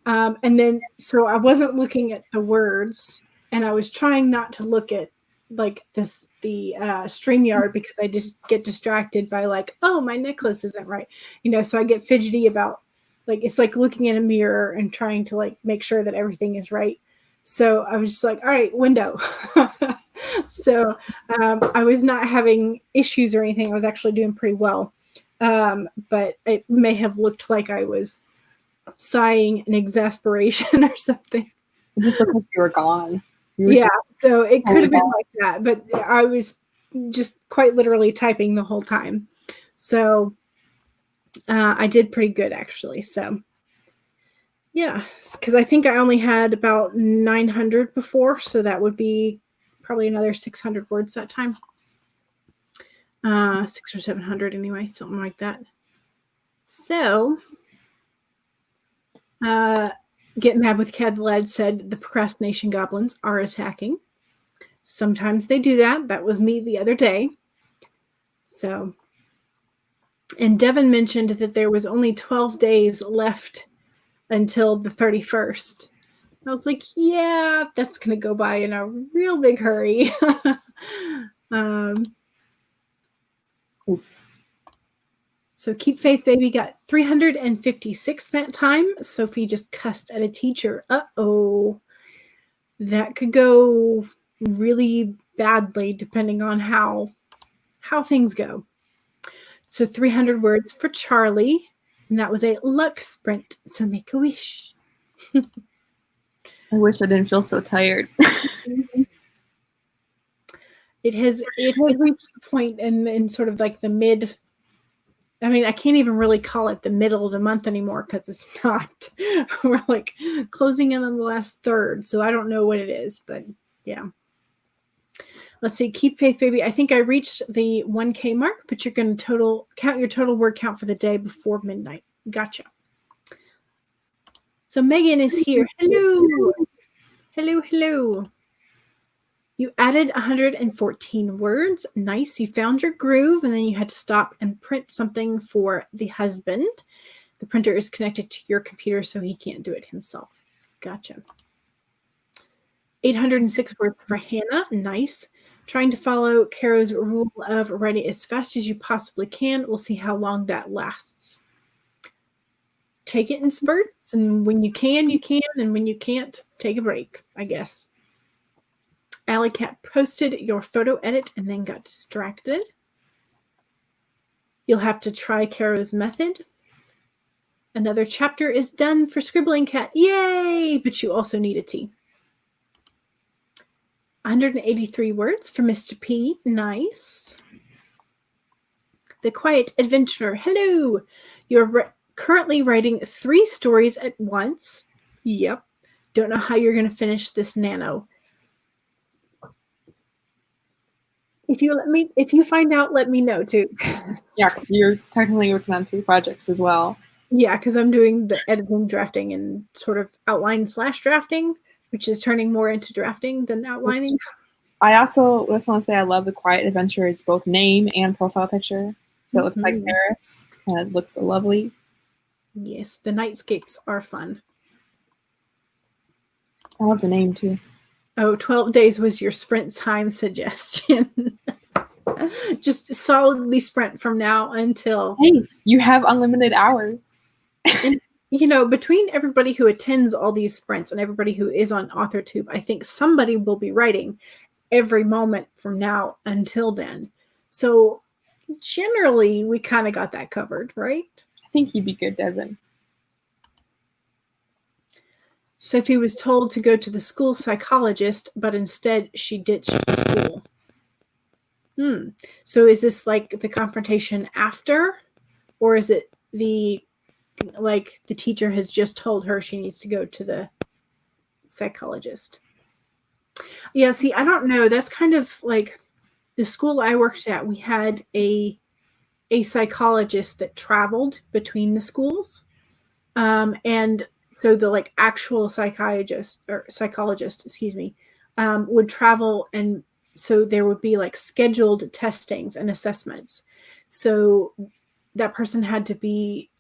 A: And then, so I wasn't looking at the words, and I was trying not to look at like the StreamYard, because I just get distracted by like, oh, my necklace isn't right. So I get fidgety about, like, it's like looking in a mirror and trying to like make sure that everything is right. So I was just like, all right, window. So I was not having issues or anything. I was actually doing pretty well. But it may have looked like I was sighing in exasperation or something.
B: It just looked like you were gone.
A: Yeah, so it could have been like that, but I was just quite literally typing the whole time. So I did pretty good, actually. So yeah, because I think I only had about 900 before, so that would be probably another 600 words that time. 600 or 700 anyway, something like that. So Get Mad with Cad the Lad said the procrastination goblins are attacking. Sometimes they do that. That was me the other day. So, and Devin mentioned that there was only 12 days left until the 31st. I was like, yeah, that's going to go by in a real big hurry. So Keep Faith Baby got 356 that time. Sophie just cussed at a teacher. Uh-oh. That could go really badly depending on how things go. So 300 words for Charlie. And that was a luck sprint. So make a wish.
B: I wish I didn't feel so tired.
A: It has reached the point in sort of like the mid. I mean, I can't even really call it the middle of the month anymore, because it's not. We're like closing in on the last third. So I don't know what it is, but yeah. Let's see. Keep Faith Baby. I think I reached the 1K mark, but you're going to count your total word count for the day before midnight. Gotcha. So Megan is here. Hello. Hello, hello. You added 114 words. Nice. You found your groove, and then you had to stop and print something for the husband. The printer is connected to your computer, so he can't do it himself. Gotcha. 806 words for Hannah. Nice. Trying to follow Caro's rule of writing as fast as you possibly can. We'll see how long that lasts. Take it in spurts, and when you can, you can, and when you can't, take a break, I guess. Alley Cat posted your photo edit and then got distracted. You'll have to try Caro's method. Another chapter is done for Scribbling Cat. Yay! But you also need a T. 183 words for Mr. P. Nice. The Quiet Adventurer. Hello! You're currently writing 3 stories at once. Yep. Don't know how you're going to finish this nano. If you find out, let me know too.
B: Yeah, because you're technically working on 3 projects as well.
A: Yeah, because I'm doing the editing, drafting, and sort of outline/drafting, which is turning more into drafting than outlining.
B: I also just want to say I love The Quiet Adventurer's both name and profile picture. So it looks like Paris, and it looks lovely.
A: Yes, the nightscapes are fun.
B: I love the name too.
A: Oh, 12 days was your sprint time suggestion. Just solidly sprint from now until...
B: Hey, you have unlimited hours.
A: And, between everybody who attends all these sprints and everybody who is on AuthorTube, I think somebody will be writing every moment from now until then. So generally, we kind of got that covered, right?
B: I think you'd be good, Devin.
A: Sophie was told to go to the school psychologist, but instead she ditched school. So is this like the confrontation after? Or is it the teacher has just told her she needs to go to the psychologist? Yeah, see, I don't know. That's kind of like the school I worked at. We had a psychologist that traveled between the schools. And so the actual psychologist, would travel, and so there would be scheduled testings and assessments. So that person had to be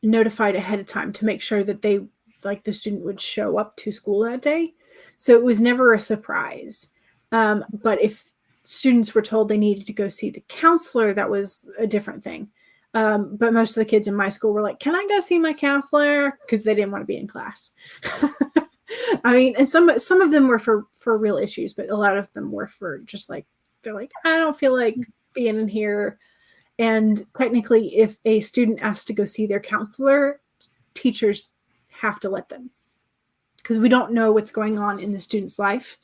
A: notified ahead of time to make sure that the student would show up to school that day. So it was never a surprise. But if students were told they needed to go see the counselor, that was a different thing. But most of the kids in my school were like, can I go see my counselor? Because they didn't want to be in class. I mean, and some of them were for real issues, but a lot of them were for just they're like, I don't feel like being in here. And technically, if a student asks to go see their counselor, teachers have to let them, because we don't know what's going on in the student's life.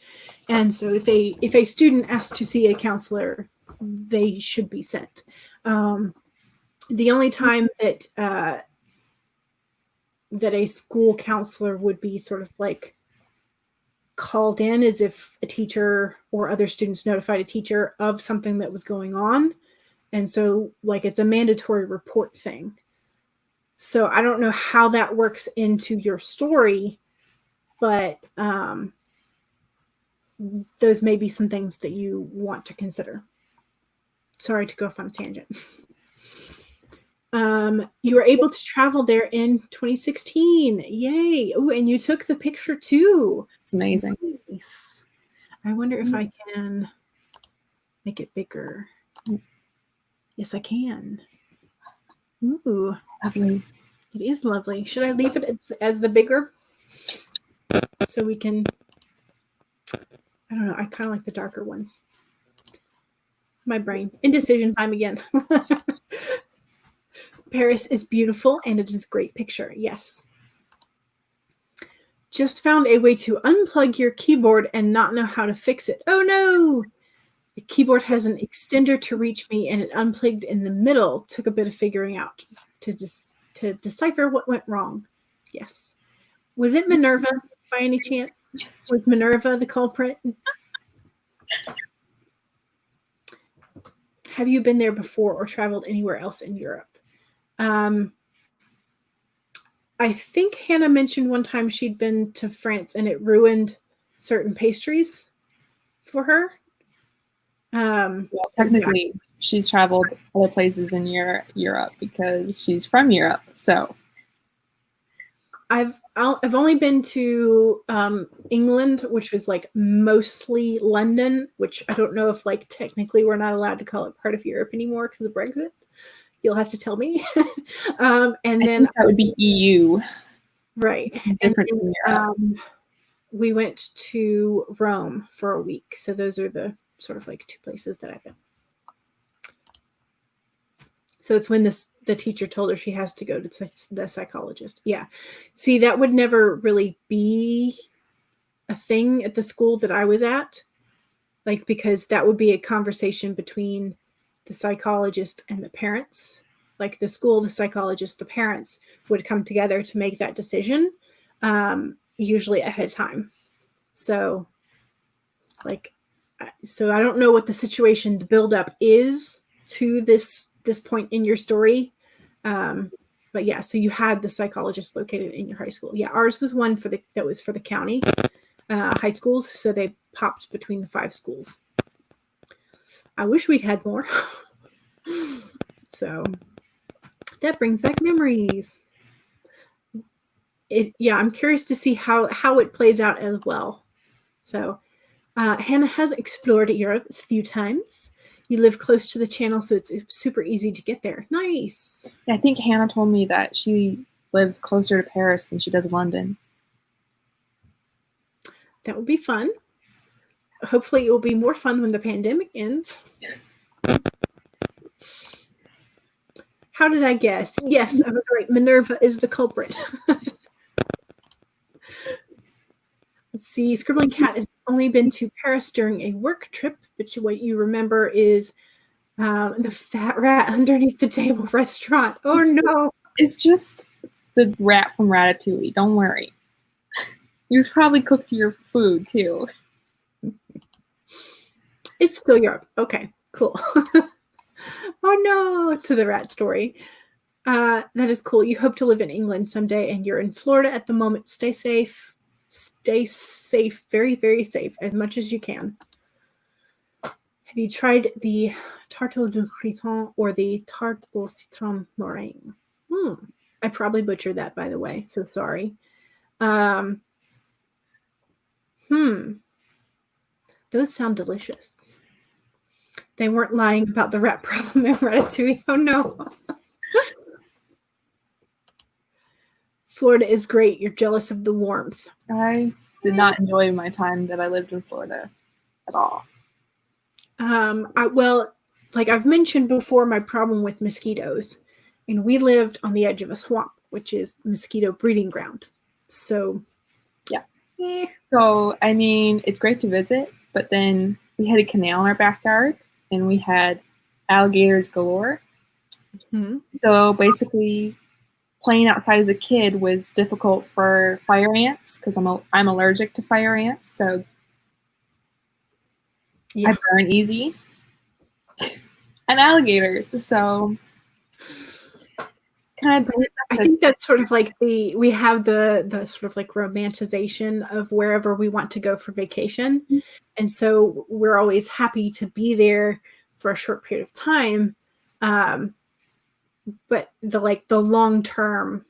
A: And so if a student asks to see a counselor, they should be sent. The only time that a school counselor would be sort of called in is if a teacher or other students notified a teacher of something that was going on. And so it's a mandatory report thing. So I don't know how that works into your story, but those may be some things that you want to consider. Sorry to go off on a tangent. You were able to travel there in 2016. Yay. Oh, and you took the picture too.
B: It's amazing.
A: Nice. I wonder if I can make it bigger. Yes, I can. Ooh.
B: Lovely.
A: It is lovely. Should I leave it as the bigger? So we can... I don't know. I kind of like the darker ones. My brain. Indecision time again. Paris is beautiful, and it is a great picture. Yes. Just found a way to unplug your keyboard and not know how to fix it. Oh no! The keyboard has an extender to reach me, and it unplugged in the middle. Took a bit of figuring out to decipher what went wrong. Yes. Was it Minerva by any chance? Was Minerva the culprit? Have you been there before or traveled anywhere else in Europe? I think Hannah mentioned one time she'd been to France and it ruined certain pastries for her.
B: Well, technically, she's traveled other places in Europe because she's from Europe. So
A: I've only been to England, which was mostly London, which I don't know if technically we're not allowed to call it part of Europe anymore because of Brexit. You'll have to tell me. And then
B: that would be EU.
A: Right.
B: It's different from Europe.
A: We went to Rome for a week. So those are the sort of 2 places that I've been. So it's when the teacher told her she has to go to the psychologist. Yeah. See, that would never really be a thing at the school that I was at. Like, because that would be a conversation between the psychologist and the parents. Like the school, the psychologist, the parents would come together to make that decision, usually ahead of time. So, like, so I don't know what the situation, the buildup is to this point in your story. But yeah, so you had the psychologist located in your high school. Yeah, ours was one that was for the county high schools. So they popped between the 5 schools. I wish we'd had more. So that brings back memories. I'm curious to see how it plays out as well. So Hannah has explored Europe a few times. You live close to the channel, so it's super easy to get there. Nice.
B: I think Hannah told me that she lives closer to Paris than she does London.
A: That would be fun. Hopefully it will be more fun when the pandemic ends. How did I guess? Yes, I was right. Minerva is the culprit. Let's see. Scribbling Cat has only been to Paris during a work trip, but what you remember is the fat rat underneath the table restaurant. Oh, no.
B: It's just the rat from Ratatouille. Don't worry. He was probably cooked your food, too.
A: It's still Europe. Okay, cool. Oh, no, to the rat story. That is cool. You hope to live in England someday, and you're in Florida at the moment. Stay safe. Stay safe. Very, very safe, as much as you can. Have you tried the tarte au creton or the tarte au citron meringue? I probably butchered that, by the way, so sorry. Those sound delicious. They weren't lying about the rat problem in Ratatouille. Oh, no. Florida is great. You're jealous of the warmth.
B: I did not enjoy my time that I lived in Florida at all.
A: Well, like I've mentioned before, my problem with mosquitoes. And we lived on the edge of a swamp, which is mosquito breeding ground. So,
B: yeah. So, I mean, it's great to visit, but then we had a canal in our backyard, and we had alligators galore.
A: Mm-hmm.
B: So, basically, playing outside as a kid was difficult for fire ants because I'm allergic to fire ants, so I burn easy. And alligators, so kind of.
A: I think that's sort of like we have the sort of like romanticization of wherever we want to go for vacation, mm-hmm. And so we're always happy to be there for a short period of time. But the long-term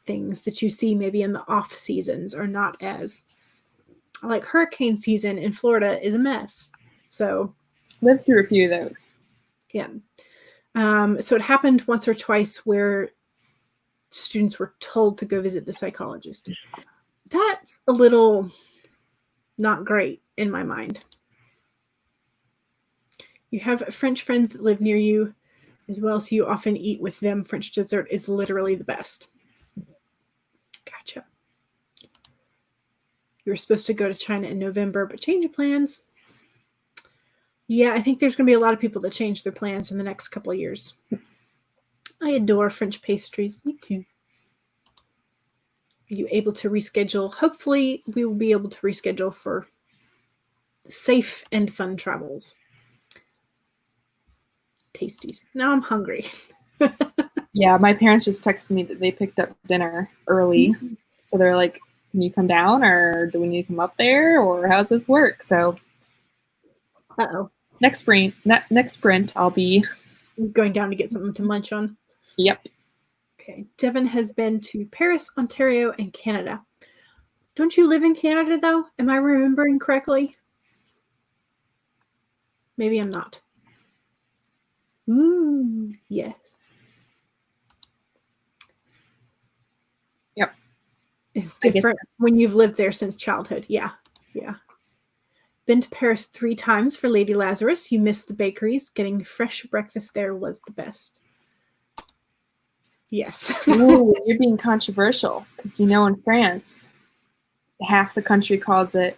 A: things that you see maybe in the off seasons are not as, like, hurricane season in Florida is a mess. So
B: lived through a few of those.
A: Yeah. So it happened once or twice where students were told to go visit the psychologist. That's a little not great in my mind. You have French friends that live near you as well, so you often eat with them. French dessert is literally the best. Gotcha. You were supposed to go to China in November, but change of plans. Yeah, I think there's going to be a lot of people that change their plans in the next couple of years. I adore French pastries. Me too. Are you able to reschedule? Hopefully, we will be able to reschedule for safe and fun travels. Tasties. Now I'm hungry.
B: Yeah, my parents just texted me that they picked up dinner early. Mm-hmm. So they're like, can you come down, or do we need to come up there, or how does this work? So next sprint, I'll be
A: going down to get something to munch on.
B: Yep.
A: Okay. Devin has been to Paris, Ontario, and Canada. Don't you live in Canada, though? Am I remembering correctly? Maybe I'm not. Ooh, yes.
B: Yep.
A: It's different when you've lived there since childhood. Yeah. Yeah. Been to Paris 3 times for Lady Lazarus. You missed the bakeries. Getting fresh breakfast there was the best. Yes.
B: Ooh, you're being controversial because in France, half the country calls it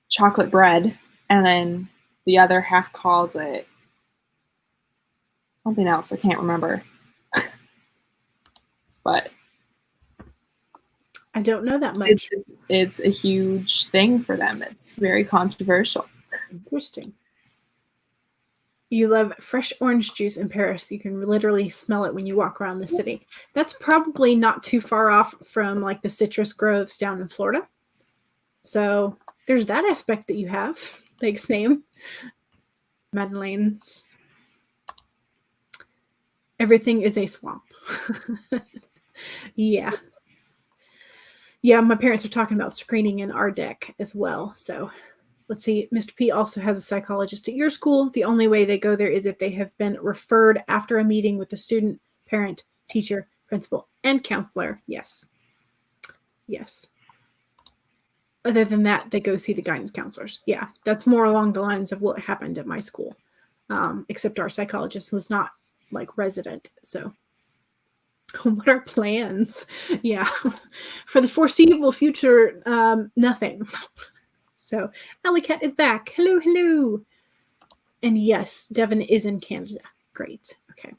B: chocolate bread, and then the other half calls it something else. I can't remember. But
A: I don't know that much.
B: it's a huge thing for them. It's very controversial.
A: Interesting. You love fresh orange juice in Paris. You can literally smell it when you walk around the city. That's probably not too far off from like the citrus groves down in Florida. So there's that aspect that you have. Like same. Madeleine's. Everything is a swamp. Yeah. Yeah, my parents are talking about screening in our deck as well. So let's see. Mr. P also has a psychologist at your school. The only way they go there is if they have been referred after a meeting with the student, parent, teacher, principal, and counselor. Yes. Yes. Other than that, they go see the guidance counselors. Yeah, that's more along the lines of what happened at my school. Except our psychologist was not like resident. So what are plans? Yeah. For the foreseeable future, nothing. So Alley Cat is back. Hello, hello. And yes, Devin is in Canada. Great. Okay.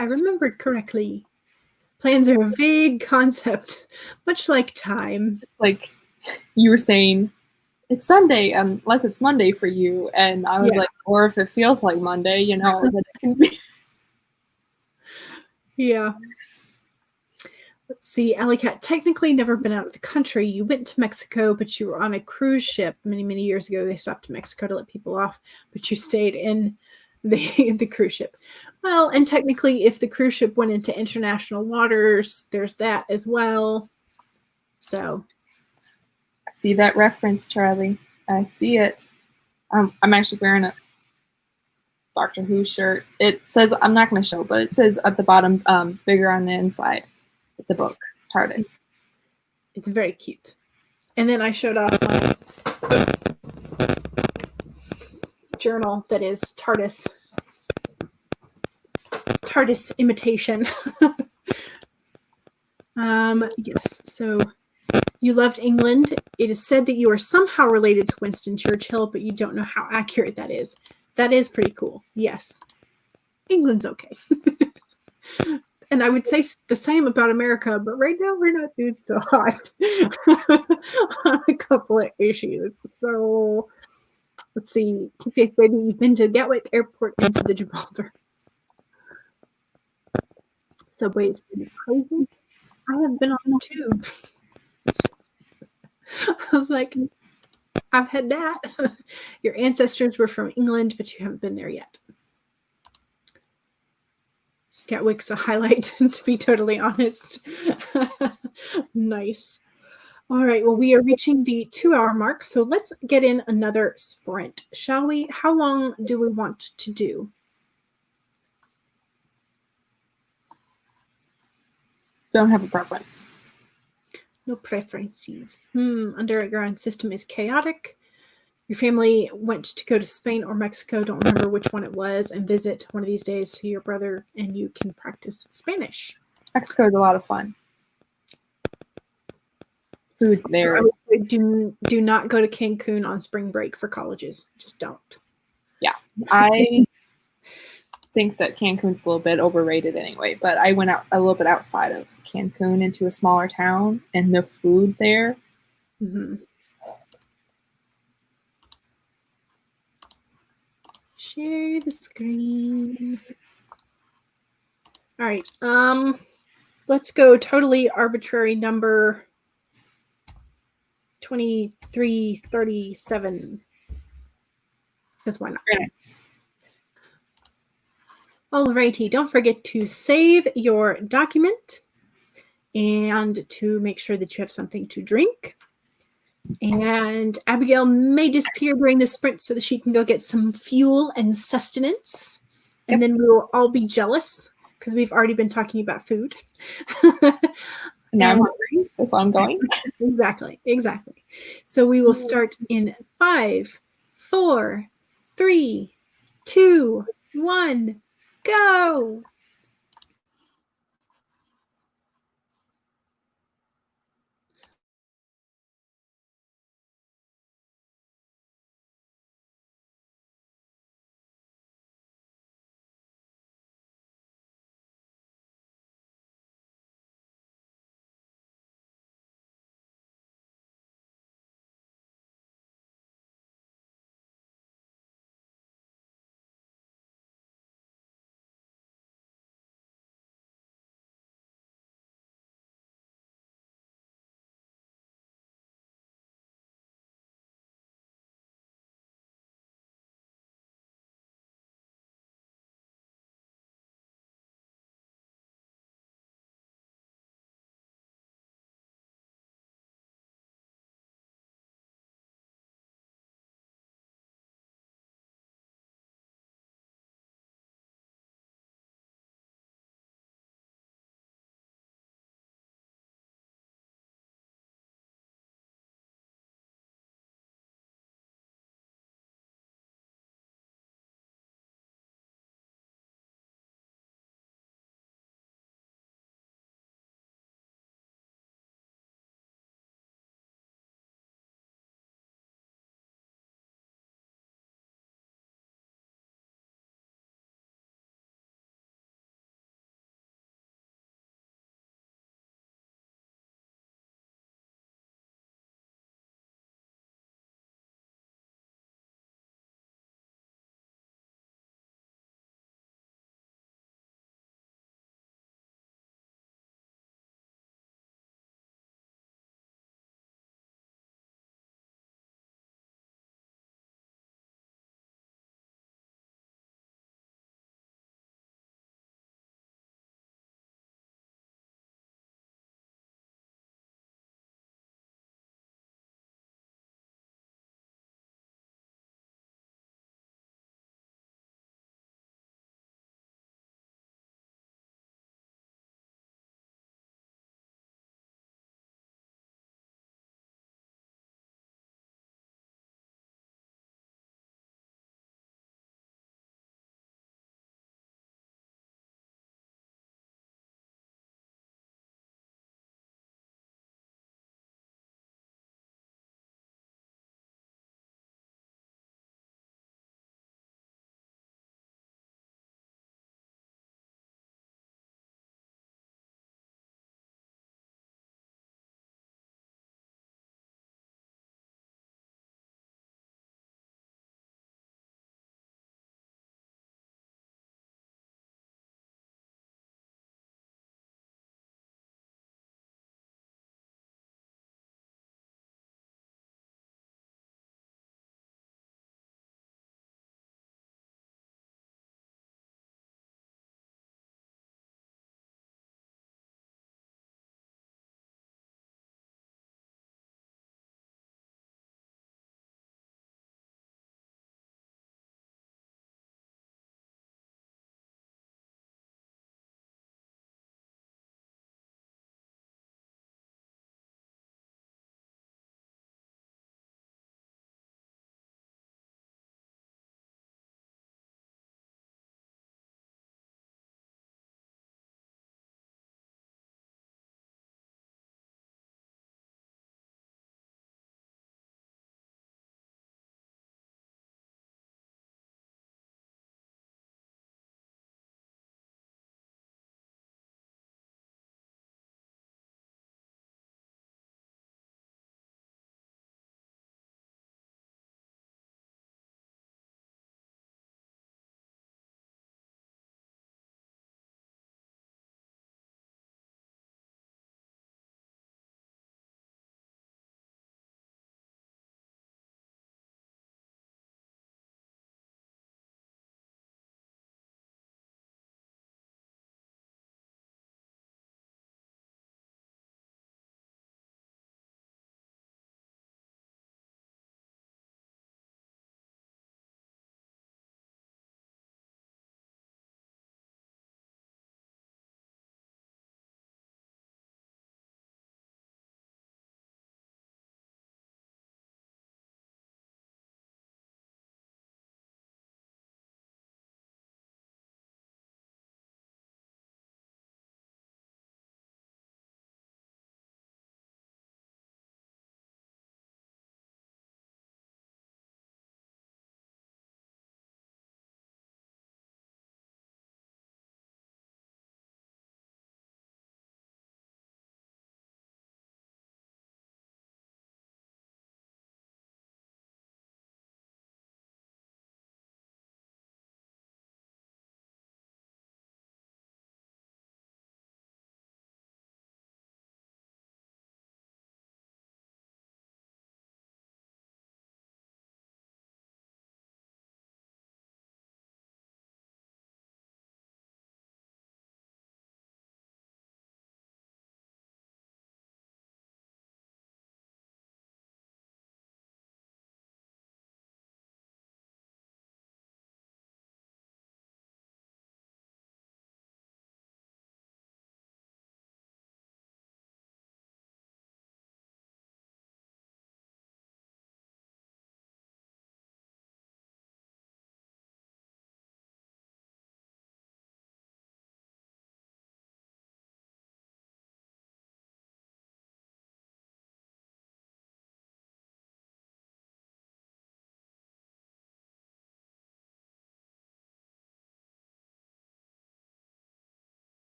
A: I remembered correctly. Plans are a vague concept, much like time.
B: It's like you were saying, it's Sunday unless it's Monday for you. And I was like, or if it feels like Monday, that it can be.
A: Yeah. Let's see. Alley Cat, technically never been out of the country. You went to Mexico, but you were on a cruise ship many, many years ago. They stopped in Mexico to let people off, but you stayed in the cruise ship. Well, and technically, if the cruise ship went into international waters, there's that as well. So.
B: I see that reference, Charlie. I see it. I'm actually wearing a Doctor Who shirt. It says, I'm not going to show, but it says at the bottom, bigger on the inside. It's a book, TARDIS.
A: It's very cute. And then I showed off my journal that is TARDIS imitation. Yes, so you loved England. It is said that you are somehow related to Winston Churchill, but you don't know how accurate that is. That is pretty cool. Yes. England's okay. And I would say the same about America, but right now we're not doing so hot on a couple of issues. So let's see. Keep baby, you've been to Gatwick Airport and to the Gibraltar. Subway is pretty crazy. I have been on the tube. I was like, I've had that. Your ancestors were from England, but you haven't been there yet. Gatwick's a highlight, to be totally honest. Nice. All right, well, we are reaching the 2-hour mark, so let's get in another sprint, shall we? How long do we want to do?
B: Don't have a preference.
A: No preferences. Underground system is chaotic. Your family went to go to Spain or Mexico, don't remember which one it was, and visit one of these days so your brother and you can practice Spanish.
B: Mexico is a lot of fun. Food there.
A: Do not go to Cancun on spring break for colleges. Just don't.
B: Yeah. I think that Cancun's a little bit overrated anyway, but I went out a little bit outside of Cancun into a smaller town, and the food there.
A: Mm-hmm. Share the screen. All right. Let's go totally arbitrary number 2337. That's why not. Alrighty, don't forget to save your document and to make sure that you have something to drink. And Abigail may disappear during the sprint so that she can go get some fuel and sustenance. And then we will all be jealous because we've already been talking about food.
B: Now I'm hungry. That's why I'm going.
A: Exactly. So we will start in 5, 4, 3, 2, 1, go.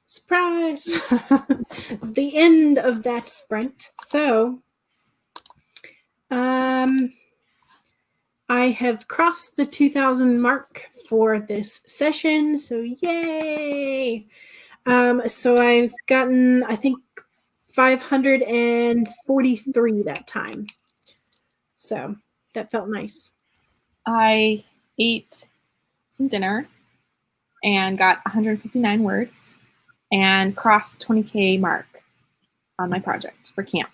A: Surprise! The end of that sprint. So, I have crossed the 2,000 mark for this session, so yay! So I've gotten, I think, 543 that time. So that felt nice.
B: I ate some dinner and got 159 words and crossed 20K mark on my project for camp.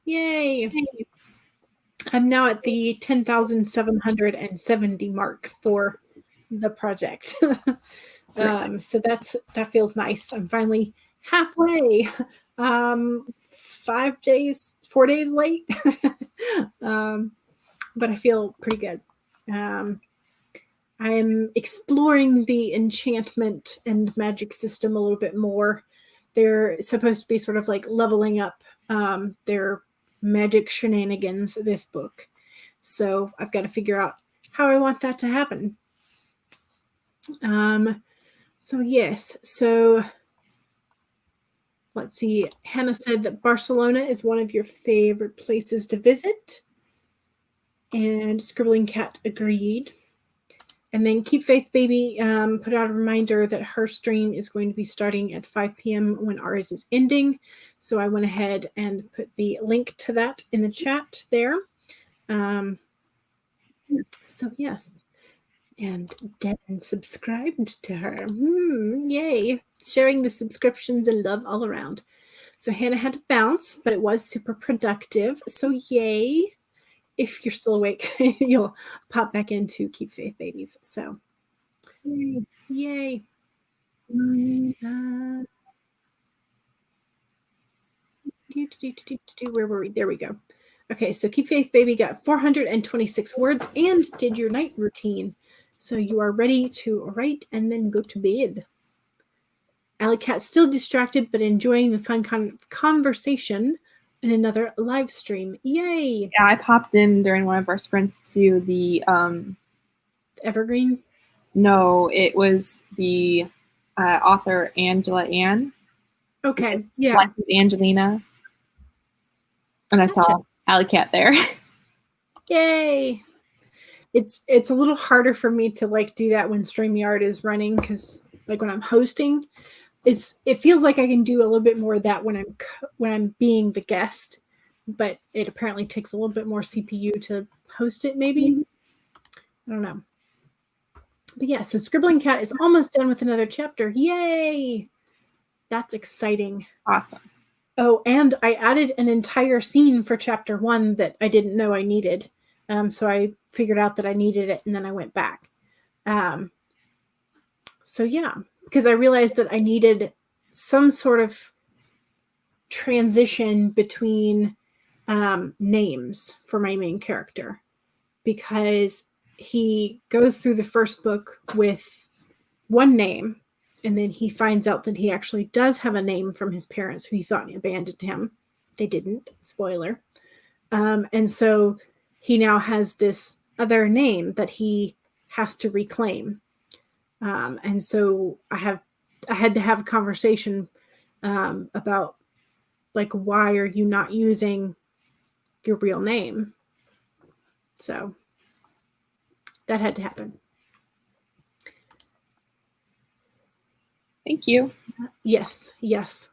A: Yay! I'm now at the 10,770 mark for the project. So that feels nice. I'm finally halfway. 4 days late. But I feel pretty good. I'm exploring the enchantment and magic system a little bit more. They're supposed to be sort of like leveling up their magic shenanigans this book. So I've got to figure out how I want that to happen. So yes, so let's see. Hannah said that Barcelona is one of your favorite places to visit. And Scribbling Cat agreed. And then Keep Faith Baby put out a reminder that her stream is going to be starting at 5 p.m. when ours is ending. So I went ahead and put the link to that in the chat there. So yes. And Devin subscribed to her. Yay. Sharing the subscriptions and love all around. So Hannah had to bounce, but it was super productive. So yay. If you're still awake, you'll pop back into Keep Faith Babies. So, yay. Where were we? There we go. Okay, so Keep Faith Baby got 426 words and did your night routine. So you are ready to write and then go to bed. Alley Cat's still distracted, but enjoying the fun conversation in another live stream. Yay!
B: Yeah, I popped in during one of our sprints to the
A: Evergreen?
B: No, it was the author Angela Ann.
A: Okay, yeah.
B: Like Angelina. And I saw Alley Cat there.
A: Yay! It's a little harder for me to like do that when StreamYard is running because like when I'm hosting, it feels like I can do a little bit more of that when I'm being the guest, but it apparently takes a little bit more CPU to host it. Maybe I don't know. But yeah, so Scribbling Cat is almost done with another chapter. Yay! That's exciting.
B: Awesome.
A: Oh, and I added an entire scene for chapter 1 that I didn't know I needed. So I figured out that I needed it, and then I went back. So yeah, because I realized that I needed some sort of transition between names for my main character, because he goes through the first book with one name, and then he finds out that he actually does have a name from his parents who he thought abandoned him. They didn't. Spoiler. And so he now has this other name that he has to reclaim. And so I had to have a conversation about like, why are you not using your real name? So that had to happen.
B: Thank you.
A: Yes.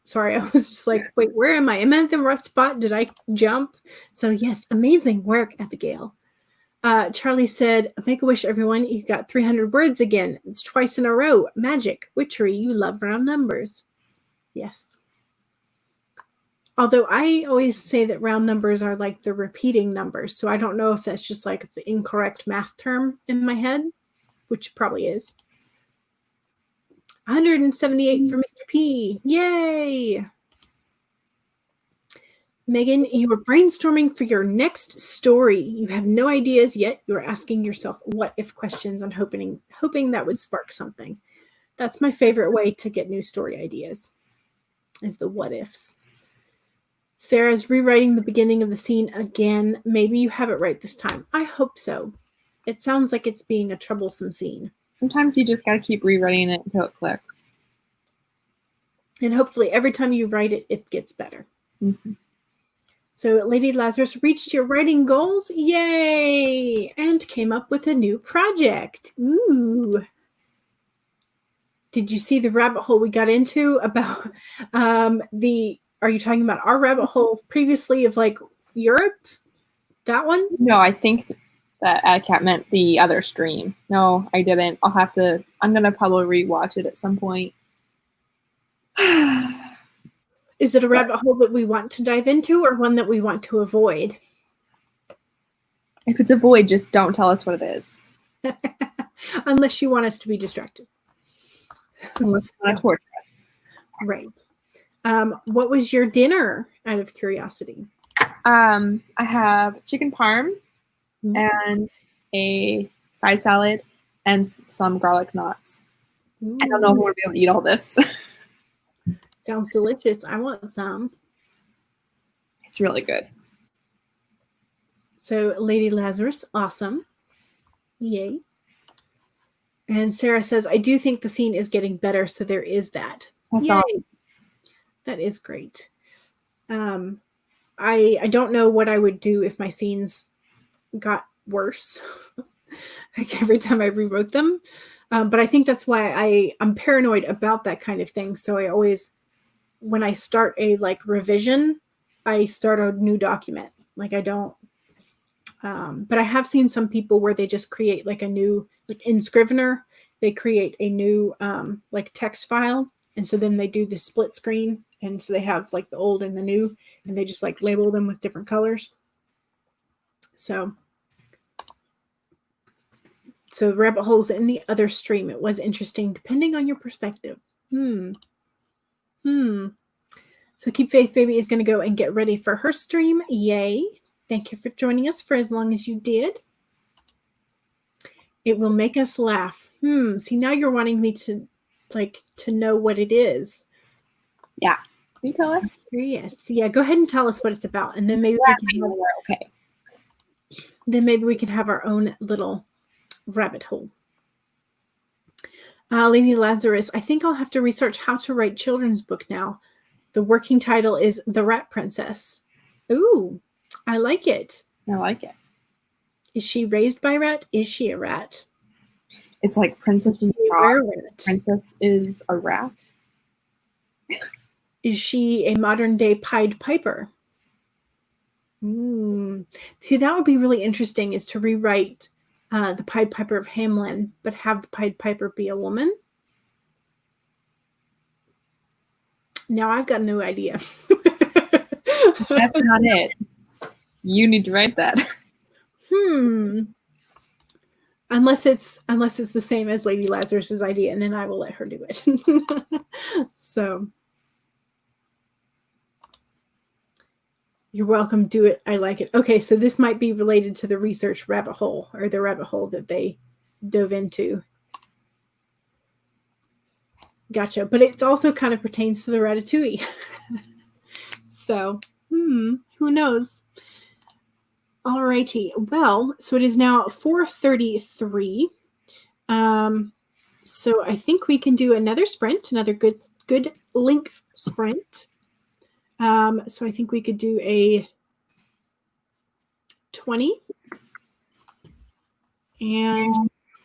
A: Sorry, I was just like, wait, where am I? Am I in the right spot? Did I jump? So yes, amazing work, Abigail. Charlie said, Make-A-Wish, everyone. You got 300 words again. It's twice in a row. Magic. Witchery. You love round numbers. Yes. Although I always say that round numbers are like the repeating numbers. So I don't know if that's just like the incorrect math term in my head, which probably is. 178 for Mr. P. Yay! Megan, you are brainstorming for your next story. You have no ideas yet. You're asking yourself what-if questions and hoping that would spark something. That's my favorite way to get new story ideas, is the what-ifs. Sarah's rewriting the beginning of the scene again. Maybe you have it right this time. I hope so. It sounds like it's being a troublesome scene.
B: Sometimes you just got to keep rewriting it until it clicks.
A: And hopefully every time you write it, it gets better.
B: Mm-hmm.
A: So Lady Lazarus reached your writing goals. Yay! And came up with a new project. Ooh. Did you see the rabbit hole we got into about are you talking about our rabbit hole previously of like Europe? That one?
B: No, I think that AdCat meant the other stream. No, I didn't. I'm going to probably rewatch it at some point.
A: Is it a rabbit hole that we want to dive into or one that we want to avoid?
B: If it's avoid, just don't tell us what it is.
A: Unless you want us to be distracted.
B: Unless you want to torture us.
A: Right. What was your dinner, out of curiosity?
B: I have chicken parm and a side salad and some garlic knots. Ooh. I don't know if we'll be able to eat all this.
A: Sounds delicious. I want some.
B: It's really good.
A: So, Lady Lazarus, awesome. Yay. And Sarah says, I do think the scene is getting better, so there is that.
B: That's awesome.
A: That is great. I don't know what I would do if my scenes got worse. Like every time I rewrote them. But I think that's why I'm paranoid about that kind of thing. So I always, when I start a like revision, I start a new document. Like I don't, but I have seen some people where they just create like a new, like in Scrivener, they create a new like text file. And so then they do the split screen. And so they have like the old and the new, and they just like label them with different colors. So rabbit holes in the other stream. It was interesting, depending on your perspective. So Keep Faith Baby is going to go and get ready for her stream. Yay. Thank you for joining us for as long as you did. It will make us laugh. See, now you're wanting me to know what it is.
B: Yeah. Can you tell us?
A: Yes. Yeah, go ahead and tell us what it's about. And then maybe
B: okay.
A: Then maybe we can have our own little rabbit hole. Lady Lazarus, I think I'll have to research how to write children's book now. The working title is The Rat Princess. Ooh, I like it.
B: I like it.
A: Is she raised by a rat? Is she a rat?
B: It's like Princess and Frog. Princess is a rat.
A: Is she a modern day Pied Piper? See, that would be really interesting, is to rewrite the Pied Piper of Hamelin, but have the Pied Piper be a woman. Now I've got no idea.
B: That's not it. You need to write that.
A: Unless it's the same as Lady Lazarus's idea, and then I will let her do it. So you're welcome. Do it. I like it. Okay, so this might be related to the research rabbit hole, or the rabbit hole that they dove into. Gotcha. But it also kind of pertains to the Ratatouille. So, who knows? Alrighty. Well, so it is now 4:33. So I think we can do another sprint, another good length sprint. So I think we could do a 20. And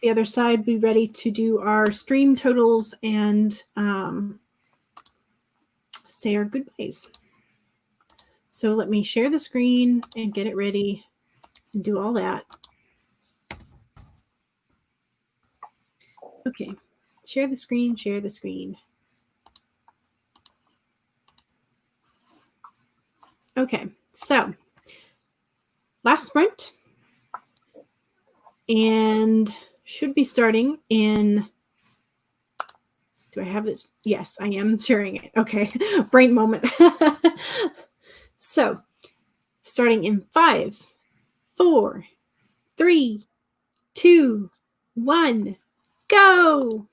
A: the other side, be ready to do our stream totals and say our goodbyes. So let me share the screen and get it ready and do all that. Okay, share the screen, share the screen. Okay, so last sprint. And should be starting in, do I have this? Yes, I am sharing it. Okay, brain moment. So starting in 5, 4, 3, 2, 1, go.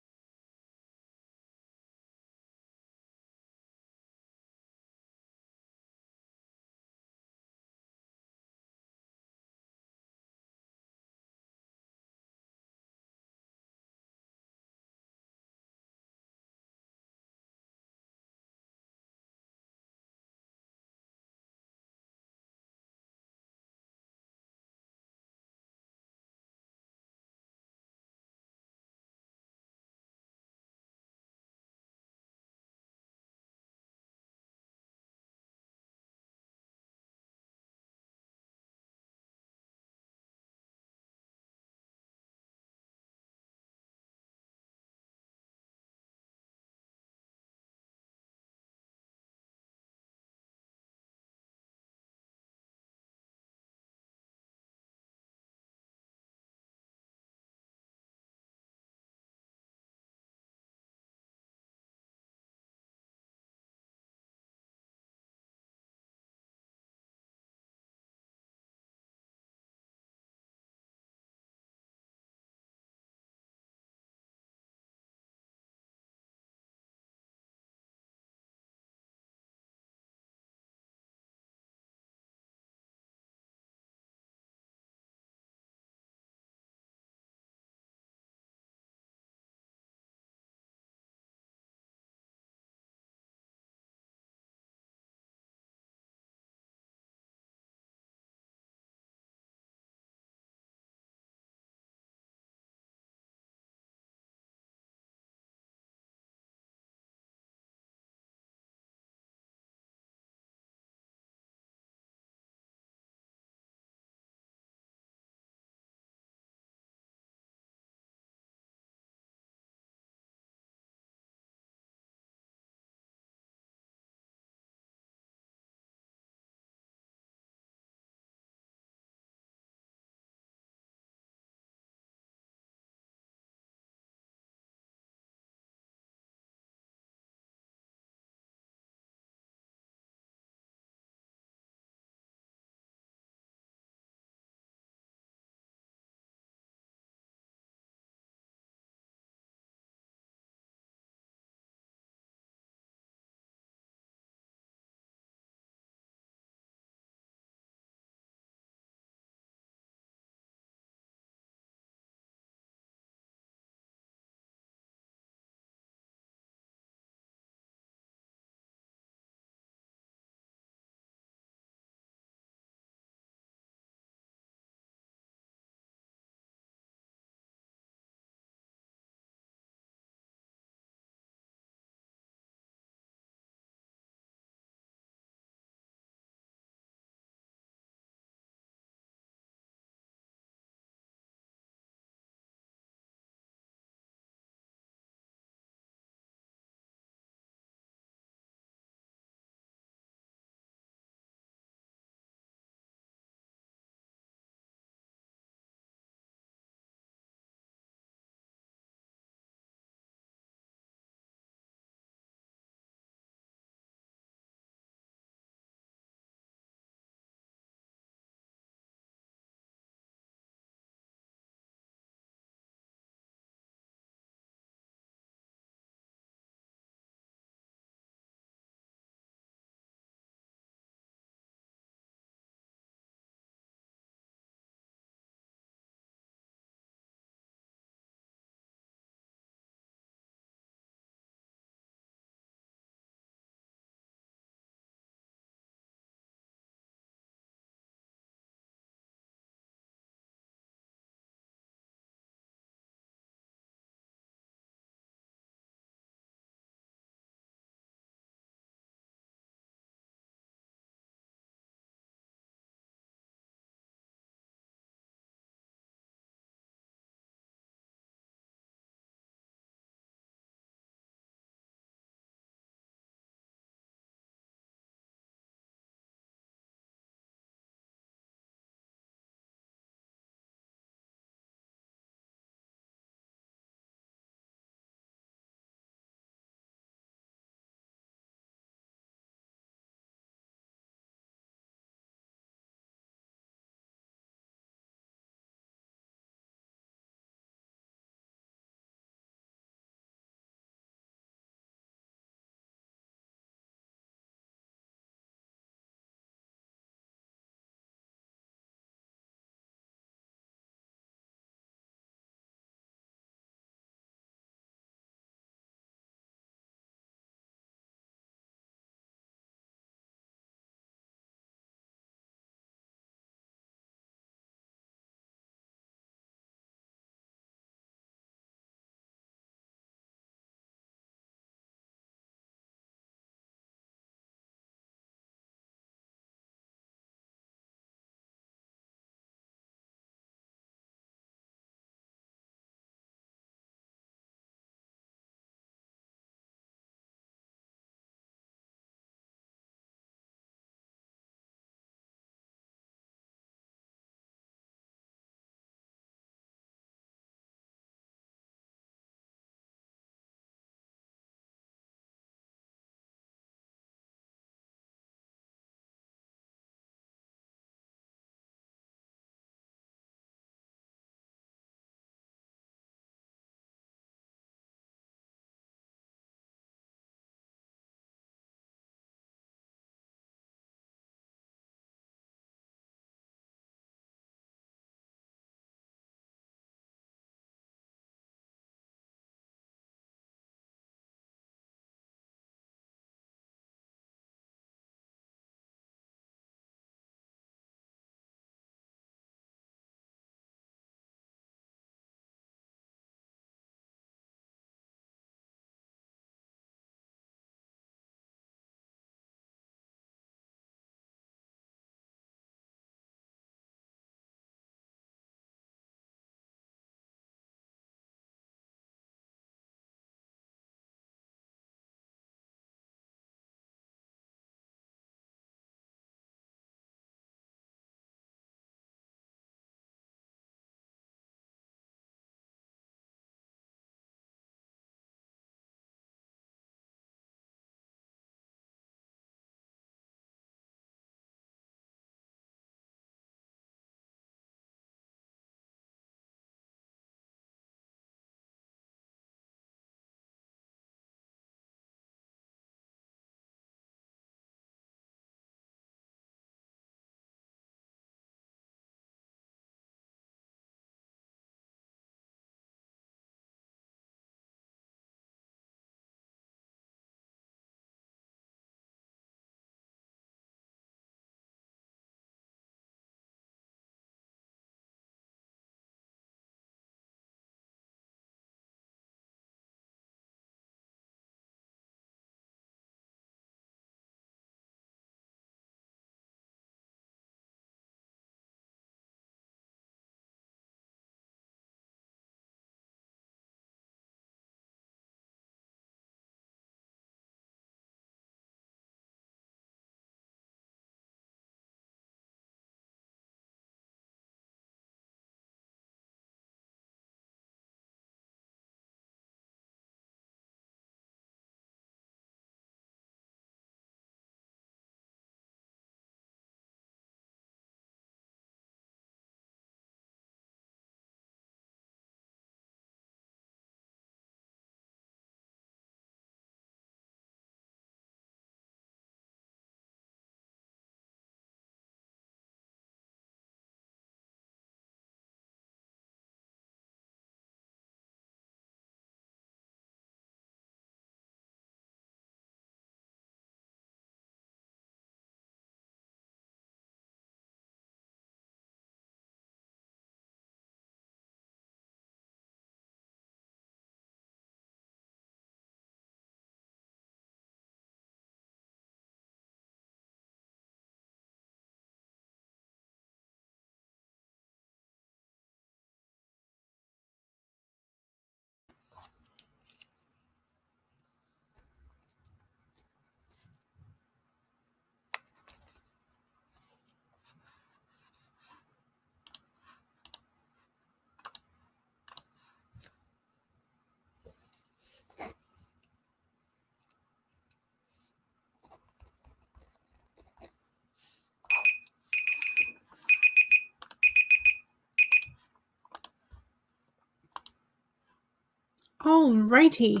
A: Alrighty.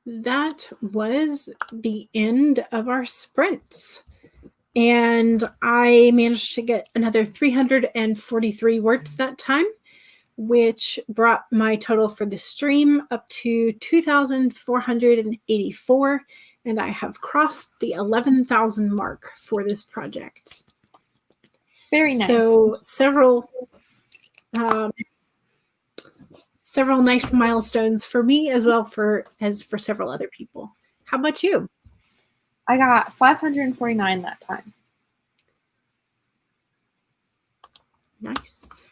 A: That was the end of our sprints. And I managed to get another 343 words that time, which brought my total for the stream up to 2,484. And I have crossed the 11,000 mark for this project.
B: Very nice.
A: So several nice milestones for me as well as for several other people. How about you?
B: I got 549 that time.
A: Nice.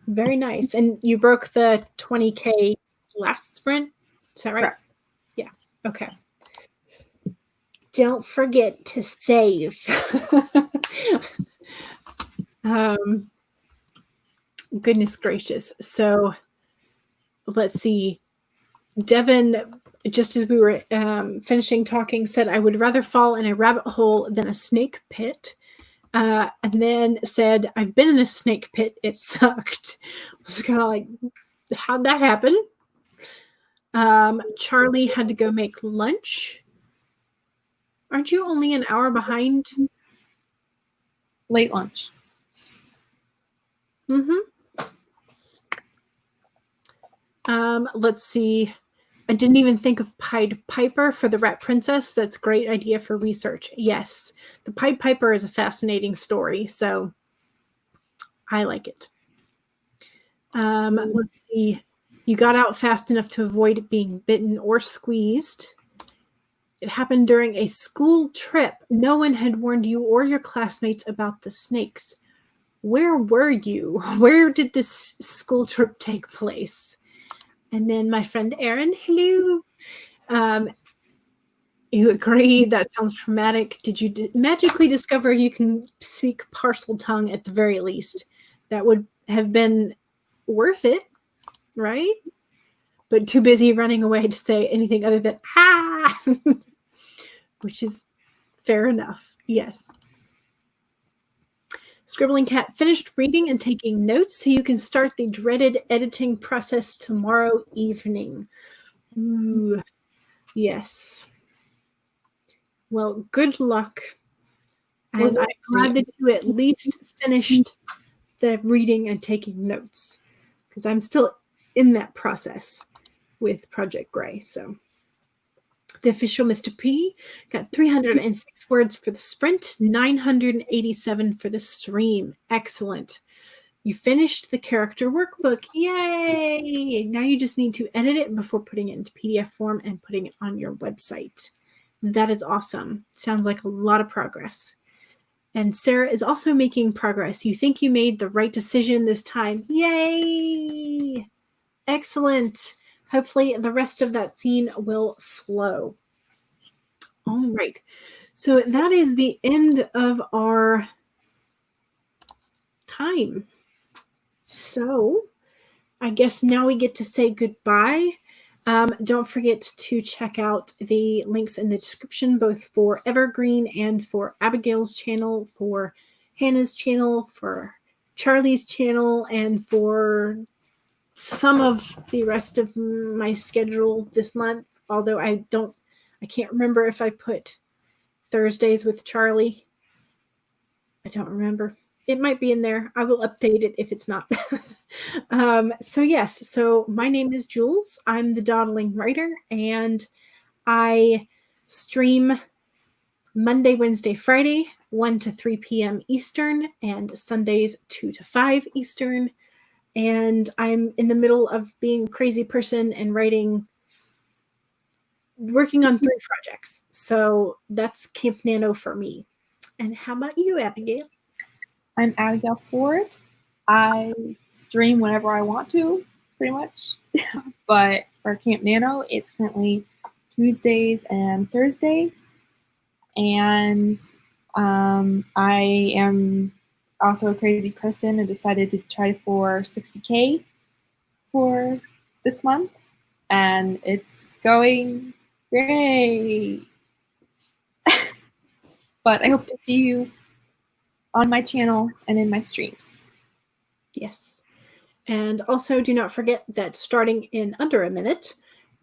A: Very nice. And you broke the 20K last sprint? Is that right?
B: Correct.
A: Yeah. Okay. Don't forget to save. Goodness gracious. So let's see. Devin, just as we were finishing talking, said, I would rather fall in a rabbit hole than a snake pit. And then said, I've been in a snake pit. It sucked. I was kind of like, how'd that happen? Charlie had to go make lunch. Aren't you only an hour behind?
B: Late lunch.
A: Let's see. I didn't even think of Pied Piper for the Rat Princess. That's a great idea for research. Yes, the Pied Piper is a fascinating story, so I like it. Let's see. You got out fast enough to avoid being bitten or squeezed. It happened during a school trip. No one had warned you or your classmates about the snakes. Where were you? Where did this school trip take place? And then my friend Erin, hello. You agree? That sounds traumatic. Did you magically discover you can speak parcel tongue at the very least? That would have been worth it, right? But too busy running away to say anything other than, ah! Which is fair enough, yes. Scribbling Cat finished reading and taking notes so you can start the dreaded editing process tomorrow evening. Ooh, yes. Well, good luck. And I'm glad that you at least finished the reading and taking notes, because I'm still in that process with Project Gray. So the official Mr. P got 306 words for the sprint, 987 for the stream. Excellent. You finished the character workbook. Yay! Now you just need to edit it before putting it into PDF form and putting it on your website. That is awesome. Sounds like a lot of progress. And Sarah is also making progress. You think you made the right decision this time. Yay! Excellent. Hopefully the rest of that scene will flow. All right. So that is the end of our time. So I guess now we get to say goodbye. Don't forget to check out the links in the description, both for Evergreen and for Abigail's channel, for Hannah's channel, for Charlie's channel, and for some of the rest of my schedule this month. Although I can't remember if I put Thursdays with Charlie. I don't remember. It might be in there. I will update it if it's not. So yes, so my name is Jules. I'm the Dawdling writer, and I stream Monday, Wednesday, Friday, 1 to 3 p.m. Eastern, and Sundays, 2 to 5 Eastern. And I'm in the middle of being a crazy person and working on 3 projects. So that's Camp Nano for me. And how about you, Abigail?
B: I'm Abigail Ford. I stream whenever I want to, pretty much. But for Camp Nano, it's currently Tuesdays and Thursdays. And I am also a crazy person and decided to try for 60K for this month. And it's going great. But I hope to see you on my channel and in my streams.
A: Yes. And also do not forget that starting in under a minute,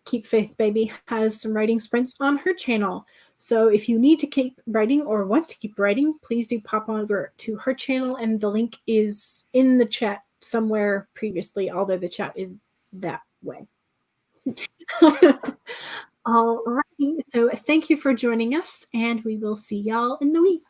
A: Keep Faith Baby has some writing sprints on her channel. So if you need to keep writing or want to keep writing, please do pop over to her channel, and the link is in the chat somewhere previously, although the chat is that way. All right. So thank you for joining us, and we will see y'all in the week.